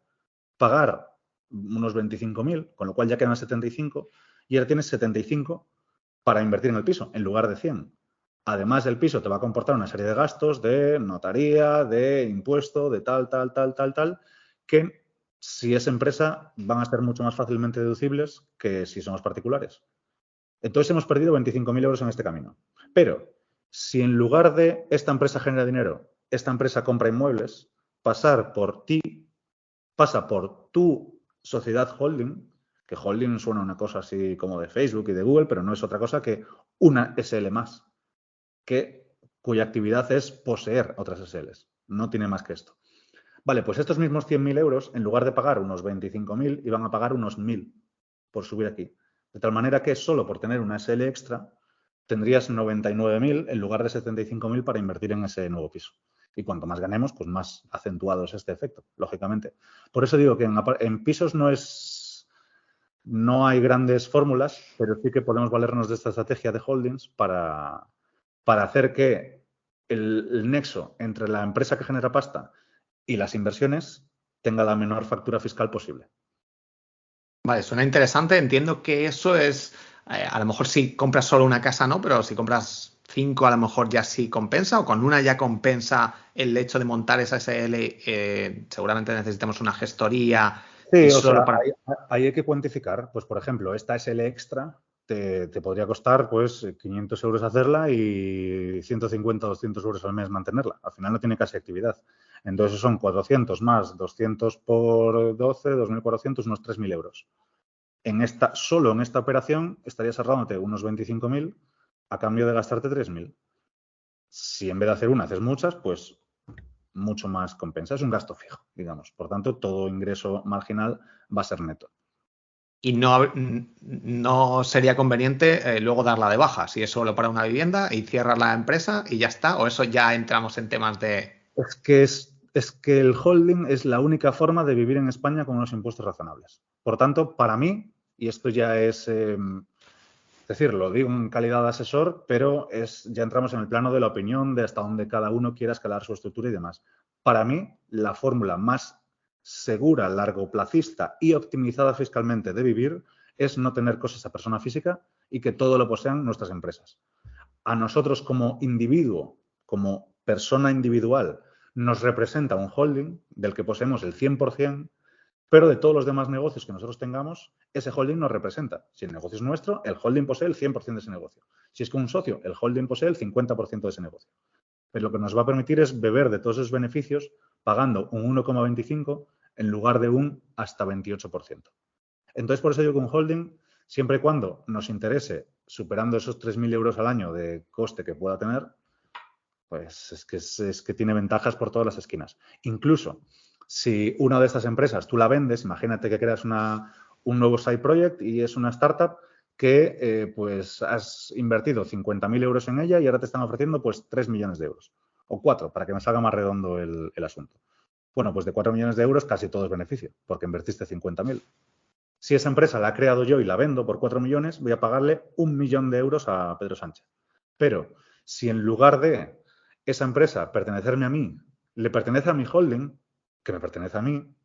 Speaker 1: pagar unos 25.000, con lo cual ya quedan 75, y ahora tienes 75 para invertir en el piso, en lugar de 100. Además, el piso te va a comportar una serie de gastos de notaría, de impuesto, de tal, que si es empresa van a ser mucho más fácilmente deducibles que si somos particulares. Entonces hemos perdido 25.000 euros en este camino. Pero si en lugar de esta empresa genera dinero, esta empresa compra inmuebles, pasa por tu sociedad holding, que holding suena una cosa así como de Facebook y de Google, pero no es otra cosa que una SL más, cuya actividad es poseer otras SLs. No tiene más que esto. Vale, pues estos mismos 100.000 euros, en lugar de pagar unos 25.000, iban a pagar unos 1.000 por subir aquí. De tal manera que solo por tener una SL extra, tendrías 99.000 en lugar de 75.000 para invertir en ese nuevo piso. Y cuanto más ganemos, pues más acentuado es este efecto, lógicamente. Por eso digo que en pisos no hay grandes fórmulas, pero sí que podemos valernos de esta estrategia de holdings para hacer que el nexo entre la empresa que genera pasta y las inversiones tenga la menor factura fiscal posible.
Speaker 2: Vale, suena interesante. Entiendo que eso es, a lo mejor si compras solo una casa, no, pero si compras 5 a lo mejor ya sí compensa o con una ya compensa el hecho de montar esa SL. Seguramente necesitamos una gestoría y
Speaker 1: Sí, o
Speaker 2: solo
Speaker 1: sea,
Speaker 2: para...
Speaker 1: ahí hay que cuantificar. Pues, por ejemplo, esta SL extra te podría costar pues 500 euros hacerla y 150 o 200 euros al mes mantenerla. Al final no tiene casi actividad. Entonces son 400 más 200 por 12, 2.400, unos 3.000 euros. Solo en esta operación estarías ahorrándote unos 25.000 a cambio de gastarte 3.000. Si en vez de hacer una haces muchas, pues mucho más compensa. Es un gasto fijo, digamos. Por tanto, todo ingreso marginal va a ser neto.
Speaker 2: Y no sería conveniente luego darla de baja, si es solo para una vivienda y cierras la empresa y ya está, o eso ya entramos en temas de...
Speaker 1: Es que el holding es la única forma de vivir en España con unos impuestos razonables. Por tanto, para mí, y esto ya es decir, lo digo en calidad de asesor, pero ya entramos en el plano de la opinión, de hasta dónde cada uno quiera escalar su estructura y demás. Para mí, la fórmula más segura, largoplacista y optimizada fiscalmente de vivir es no tener cosas a persona física y que todo lo posean nuestras empresas. A nosotros como individuo, como persona individual, nos representa un holding del que poseemos el 100%, pero de todos los demás negocios que nosotros tengamos, ese holding nos representa. Si el negocio es nuestro, el holding posee el 100% de ese negocio. Si es con un socio, el holding posee el 50% de ese negocio. Pero lo que nos va a permitir es beber de todos esos beneficios pagando un 1,25 en lugar de un hasta 28%. Entonces, por eso digo que un holding, siempre y cuando nos interese, superando esos 3.000 euros al año de coste que pueda tener, pues es que tiene ventajas por todas las esquinas. Incluso si una de estas empresas tú la vendes, imagínate que creas un nuevo side project y es una startup que pues has invertido 50.000 euros en ella y ahora te están ofreciendo pues 3 millones de euros. O 4, para que me salga más redondo el asunto. Bueno, pues de 4 millones de euros casi todo es beneficio, porque invertiste 50.000. Si esa empresa la he creado yo y la vendo por 4 millones, voy a pagarle 1 millón de euros a Pedro Sánchez. Pero si en lugar de esa empresa pertenecerme a mí, le pertenece a mi holding, que me pertenece a mí,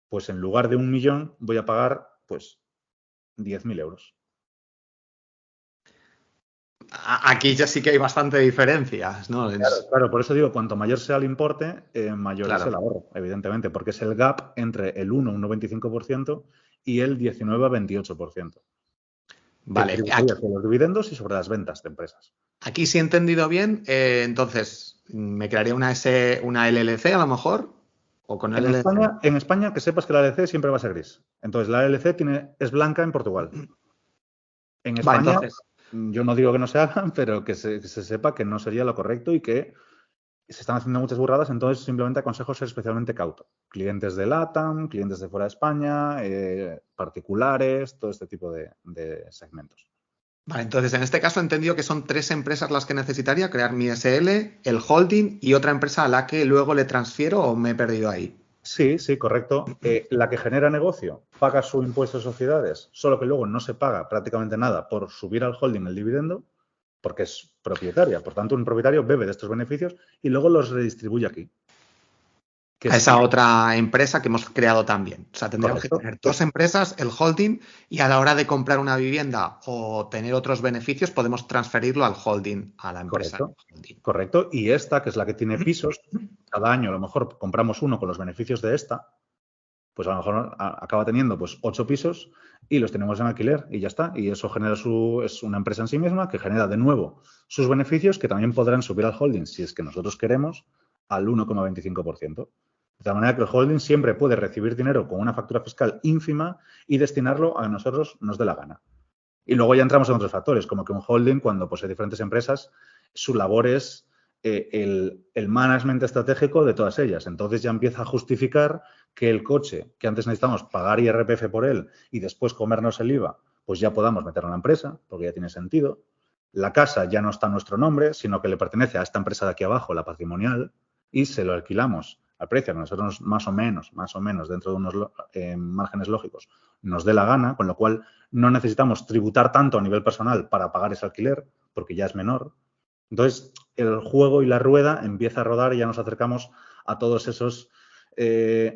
Speaker 1: pues en lugar de 1 millón voy a pagar pues 10.000 euros.
Speaker 2: Aquí ya sí que hay bastante diferencias, ¿no?
Speaker 1: Claro, por eso digo, cuanto mayor sea el importe, mayor es
Speaker 2: Claro.
Speaker 1: el ahorro, evidentemente, porque es el gap entre el 1,25% y el 19,28%.
Speaker 2: Vale,
Speaker 1: Que tributaría sobre los dividendos y sobre las ventas de empresas.
Speaker 2: aquí sí he entendido bien, entonces me crearía una LLC a lo mejor, o con LLC.
Speaker 1: En España, que sepas que la LLC siempre va a ser gris. Entonces, la LLC es blanca en Portugal. En
Speaker 2: Vale,
Speaker 1: España,
Speaker 2: entonces,
Speaker 1: yo no digo que no se hagan, pero que se sepa que no sería lo correcto y que se están haciendo muchas burradas, entonces simplemente aconsejo ser especialmente cauto. Clientes de LATAM, clientes de fuera de España, particulares, todo este tipo de segmentos.
Speaker 2: vale, entonces en este caso he entendido que son 3 empresas las que necesitaría, crear mi SL, el holding y otra empresa a la que luego le transfiero o me he perdido ahí.
Speaker 1: Sí, sí, correcto. La que genera negocio paga su impuesto de sociedades, solo que luego no se paga prácticamente nada por subir al holding el dividendo, porque es propietaria. Por tanto, un propietario bebe de estos beneficios y luego los redistribuye aquí.
Speaker 2: A esa otra empresa que hemos creado también. O sea, tendríamos
Speaker 1: Correcto.
Speaker 2: que tener 2 empresas, el holding, y a la hora de comprar una vivienda o tener otros beneficios, podemos transferirlo al holding, a la empresa.
Speaker 1: Correcto, correcto. Y esta, que es la que tiene pisos, cada año a lo mejor compramos uno con los beneficios de esta, pues a lo mejor acaba teniendo pues 8 pisos y los tenemos en alquiler y ya está. Y eso es una empresa en sí misma que genera de nuevo sus beneficios que también podrán subir al holding, si es que nosotros queremos, al 1,25%. De tal manera que el holding siempre puede recibir dinero con una factura fiscal ínfima y destinarlo a que nosotros nos dé la gana. Y luego ya entramos en otros factores, como que un holding, cuando posee diferentes empresas, su labor es el management estratégico de todas ellas. Entonces ya empieza a justificar que el coche, que antes necesitamos pagar IRPF por él y después comernos el IVA, pues ya podamos meterlo en la empresa, porque ya tiene sentido. La casa ya no está a nuestro nombre, sino que le pertenece a esta empresa de aquí abajo, la patrimonial, y se lo alquilamos al precio que nosotros más o menos, dentro de unos márgenes lógicos, nos dé la gana, con lo cual no necesitamos tributar tanto a nivel personal para pagar ese alquiler, porque ya es menor. Entonces, el juego y la rueda empieza a rodar y ya nos acercamos a todos esos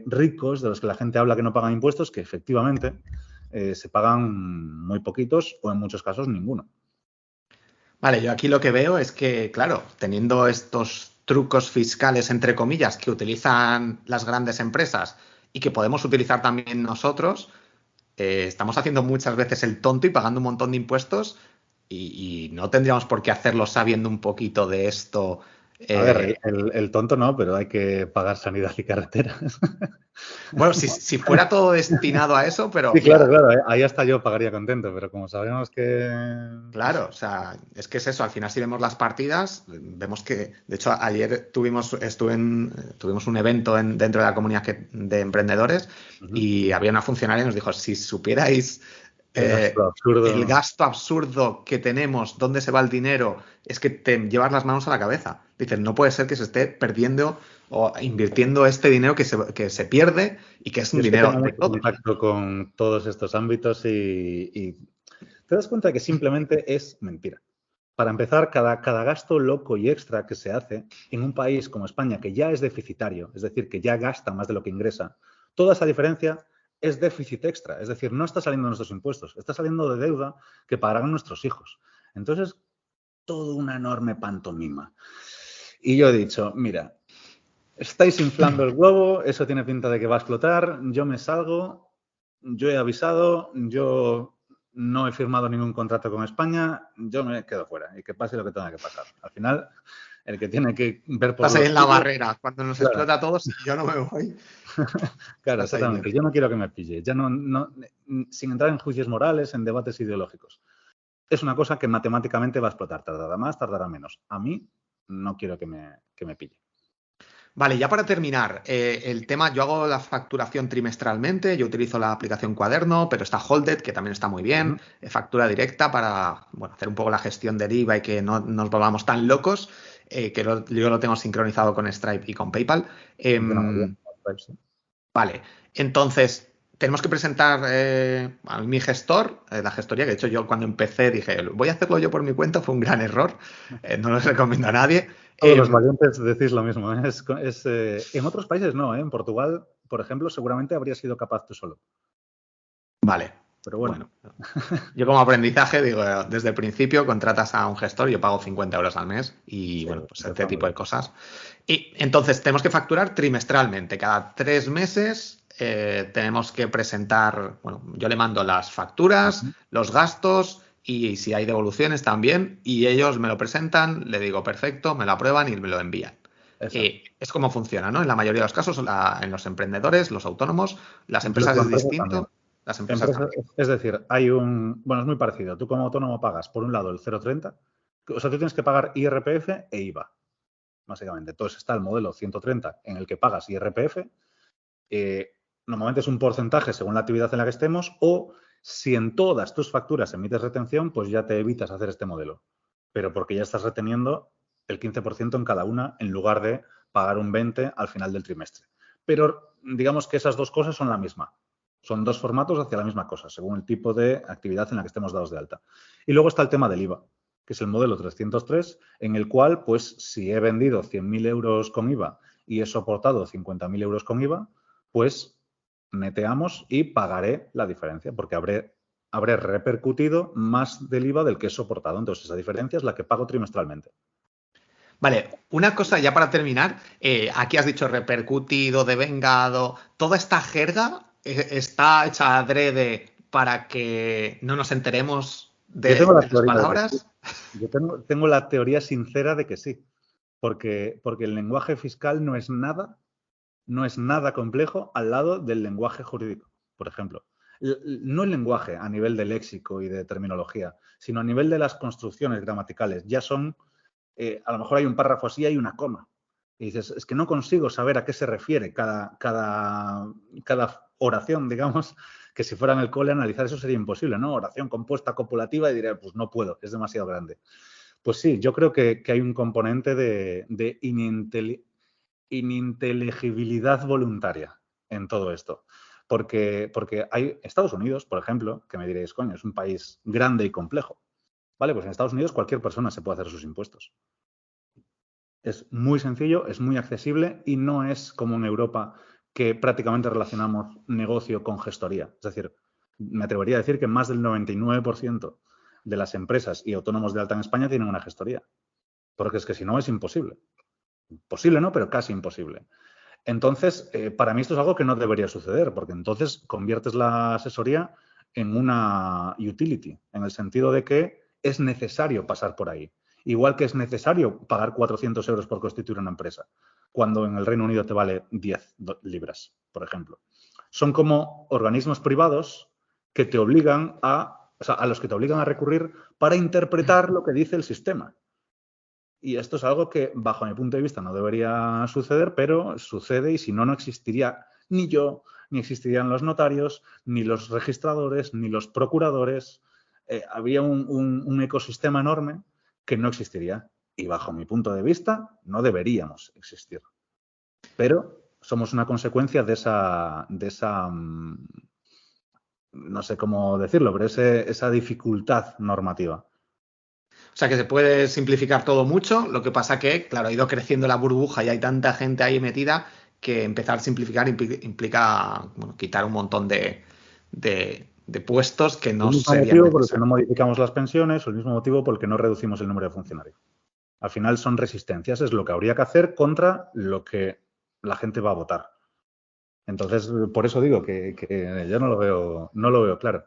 Speaker 1: ricos de los que la gente habla que no pagan impuestos, que efectivamente se pagan muy poquitos o en muchos casos ninguno.
Speaker 2: Vale, yo aquí lo que veo es que, claro, teniendo estos trucos fiscales, entre comillas, que utilizan las grandes empresas y que podemos utilizar también nosotros, estamos haciendo muchas veces el tonto y pagando un montón de impuestos y no tendríamos por qué hacerlo sabiendo un poquito de esto.
Speaker 1: A ver, el tonto no, pero hay que pagar sanidad y carreteras.
Speaker 2: Bueno, si fuera todo destinado a eso, pero
Speaker 1: Sí,
Speaker 2: mira,
Speaker 1: claro, ahí hasta yo pagaría contento, pero como sabemos que...
Speaker 2: claro, o sea, es que es eso, al final si vemos las partidas, vemos que, de hecho, ayer tuvimos un evento dentro de la comunidad de emprendedores y había una funcionaria que nos dijo, si supierais
Speaker 1: El gasto absurdo.
Speaker 2: El gasto absurdo que tenemos, dónde se va el dinero, es que te llevas las manos a la cabeza. Dices, no puede ser que se esté perdiendo o invirtiendo este dinero que se pierde y que es
Speaker 1: Yo
Speaker 2: un
Speaker 1: es que
Speaker 2: dinero
Speaker 1: tengo
Speaker 2: de
Speaker 1: mucho
Speaker 2: todos.
Speaker 1: contacto con todos estos ámbitos y te das cuenta que simplemente es mentira. Para empezar, cada gasto loco y extra que se hace en un país como España, que ya es deficitario, es decir, que ya gasta más de lo que ingresa, toda esa diferencia es déficit extra. Es decir, no está saliendo de nuestros impuestos, está saliendo de deuda que pagarán nuestros hijos. Entonces, todo una enorme pantomima. Y yo he dicho, mira, estáis inflando el globo, eso tiene pinta de que va a explotar, yo me salgo, yo he avisado, yo no he firmado ningún contrato con España, yo me quedo fuera y que pase lo que tenga que pasar. Al final, el que tiene que ver por
Speaker 2: Estás ahí
Speaker 1: los
Speaker 2: en la
Speaker 1: suyos,
Speaker 2: barrera. Cuando nos
Speaker 1: claro,
Speaker 2: explota a todos, si yo no me voy,
Speaker 1: claro,
Speaker 2: estás ahí
Speaker 1: exactamente.
Speaker 2: dentro.
Speaker 1: Yo no quiero que me pille, ya sin entrar en juicios morales, en debates ideológicos. Es una cosa que matemáticamente va a explotar, tardará más, tardará menos. A mí no quiero que me pille.
Speaker 2: Vale, ya para terminar, el tema, yo hago la facturación trimestralmente, yo utilizo la aplicación Cuaderno, pero está Holded, que también está muy bien, factura directa para bueno, hacer un poco la gestión del IVA y que no nos volvamos tan locos, yo lo tengo sincronizado con Stripe y con PayPal.
Speaker 1: Funciona muy bien. Sí.
Speaker 2: Vale, entonces tenemos que presentar a mi gestor, la gestoría, que de hecho yo cuando empecé dije, voy a hacerlo yo por mi cuenta, fue un gran error, no lo recomiendo a nadie.
Speaker 1: Todos los valientes decís lo mismo. En otros países no, ¿eh? En Portugal, por ejemplo, seguramente habrías sido capaz tú solo.
Speaker 2: Vale,
Speaker 1: Pero bueno.
Speaker 2: Yo como aprendizaje digo, desde el principio contratas a un gestor, yo pago 50 euros al mes y
Speaker 1: Sí,
Speaker 2: bueno, pues este
Speaker 1: está muy
Speaker 2: tipo de
Speaker 1: bien.
Speaker 2: cosas. Y entonces tenemos que facturar trimestralmente, cada 3 meses. Tenemos que presentar, bueno, yo le mando las facturas, los gastos y si hay devoluciones también y ellos me lo presentan, le digo perfecto, me lo aprueban y me lo envían.
Speaker 1: Exacto.
Speaker 2: Es como funciona, ¿no? En la mayoría de los casos, en los emprendedores, los autónomos, las empresas
Speaker 1: Incluso
Speaker 2: es
Speaker 1: empresas también.
Speaker 2: distinto, las empresas también.
Speaker 1: Es decir, bueno, es muy parecido. Tú como autónomo pagas, por un lado, el 0,30. O sea, tú tienes que pagar IRPF e IVA, básicamente. Entonces está el modelo 130 en el que pagas IRPF. Normalmente es un porcentaje según la actividad en la que estemos, o si en todas tus facturas emites retención, pues ya te evitas hacer este modelo. Pero porque ya estás reteniendo el 15% en cada una en lugar de pagar un 20% al final del trimestre. Pero digamos que esas dos cosas son la misma. Son dos formatos hacia la misma cosa, según el tipo de actividad en la que estemos dados de alta. Y luego está el tema del IVA, que es el modelo 303, en el cual, pues, si he vendido 100.000 euros con IVA y he soportado 50.000 euros con IVA, pues neteamos y pagaré la diferencia, porque habré repercutido más del IVA del que he soportado. Entonces, esa diferencia es la que pago trimestralmente.
Speaker 2: Vale, una cosa ya para terminar. Aquí has dicho repercutido, devengado. Toda esta jerga está hecha adrede para que no nos enteremos
Speaker 1: Yo tengo la
Speaker 2: de las
Speaker 1: teoría de que sí.
Speaker 2: palabras.
Speaker 1: Yo tengo la teoría sincera de que sí. Porque el lenguaje fiscal no es nada complejo al lado del lenguaje jurídico, por ejemplo. No el lenguaje a nivel de léxico y de terminología, sino a nivel de las construcciones gramaticales. Ya son, a lo mejor hay un párrafo así, hay una coma. Y dices, es que no consigo saber a qué se refiere cada oración, digamos, que si fuera en el cole analizar eso sería imposible, ¿no? Oración compuesta copulativa y diré, pues no puedo, es demasiado grande. Pues sí, yo creo que hay un componente de ininteligibilidad voluntaria en todo esto. Porque hay Estados Unidos, por ejemplo, que me diréis, coño, es un país grande y complejo. Vale, pues en Estados Unidos cualquier persona se puede hacer sus impuestos. Es muy sencillo, es muy accesible y no es como en Europa que prácticamente relacionamos negocio con gestoría. Es decir, me atrevería a decir que más del 99% de las empresas y autónomos de alta en España tienen una gestoría. Porque es que si no es imposible. Posible no, pero casi imposible. Entonces, para mí esto es algo que no debería suceder, porque entonces conviertes la asesoría en una utility, en el sentido de que es necesario pasar por ahí. Igual que es necesario pagar 400 euros por constituir una empresa, cuando en el Reino Unido te vale 10 libras, por ejemplo. Son como organismos privados que te obligan a los que te obligan a recurrir para interpretar lo que dice el sistema. Y esto es algo que, bajo mi punto de vista, no debería suceder, pero sucede y si no, no existiría ni yo, ni existirían los notarios, ni los registradores, ni los procuradores. Habría un ecosistema enorme que no existiría. Y bajo mi punto de vista, no deberíamos existir. Pero somos una consecuencia de esa no sé cómo decirlo, pero esa dificultad normativa.
Speaker 2: O sea que se puede simplificar todo mucho, lo que pasa que, claro, ha ido creciendo la burbuja y hay tanta gente ahí metida que empezar a simplificar implica bueno, quitar un montón de puestos que no
Speaker 1: El mismo
Speaker 2: serían
Speaker 1: motivo por el que no
Speaker 2: necesarios.
Speaker 1: modificamos las pensiones, o el mismo motivo por el que no reducimos el número de funcionarios. Al final son resistencias, es lo que habría que hacer contra lo que la gente va a votar. Entonces, por eso digo que yo no lo veo claro.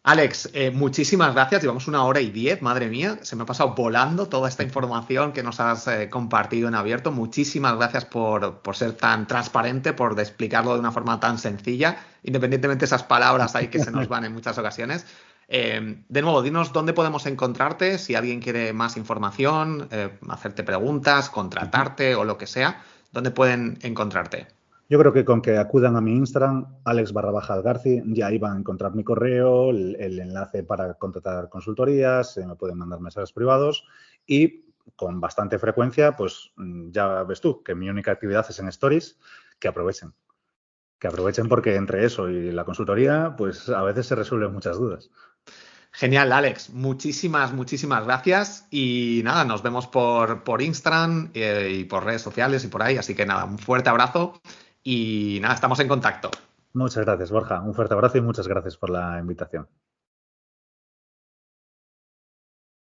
Speaker 2: Alex, muchísimas gracias. Llevamos 1 hora y 10, madre mía. Se me ha pasado volando toda esta información que nos has compartido en abierto. Muchísimas gracias por ser tan transparente, por explicarlo de una forma tan sencilla, independientemente de esas palabras ahí que se nos van en muchas ocasiones. De nuevo, dinos dónde podemos encontrarte, si alguien quiere más información, hacerte preguntas, contratarte o lo que sea, ¿dónde pueden encontrarte?
Speaker 1: Yo creo que con que acudan a mi Instagram, Alex_Algarci, ya ahí van a encontrar mi correo, el enlace para contratar consultorías, me pueden mandar mensajes privados y con bastante frecuencia, pues ya ves tú, que mi única actividad es en Stories, que aprovechen. Que aprovechen porque entre eso y la consultoría, pues a veces se resuelven muchas dudas.
Speaker 2: Genial, Alex. Muchísimas gracias. Y nada, nos vemos por Instagram y por redes sociales y por ahí. Así que nada, un fuerte abrazo y nada, estamos en contacto.
Speaker 1: Muchas gracias, Borja. Un fuerte abrazo y muchas gracias por la invitación.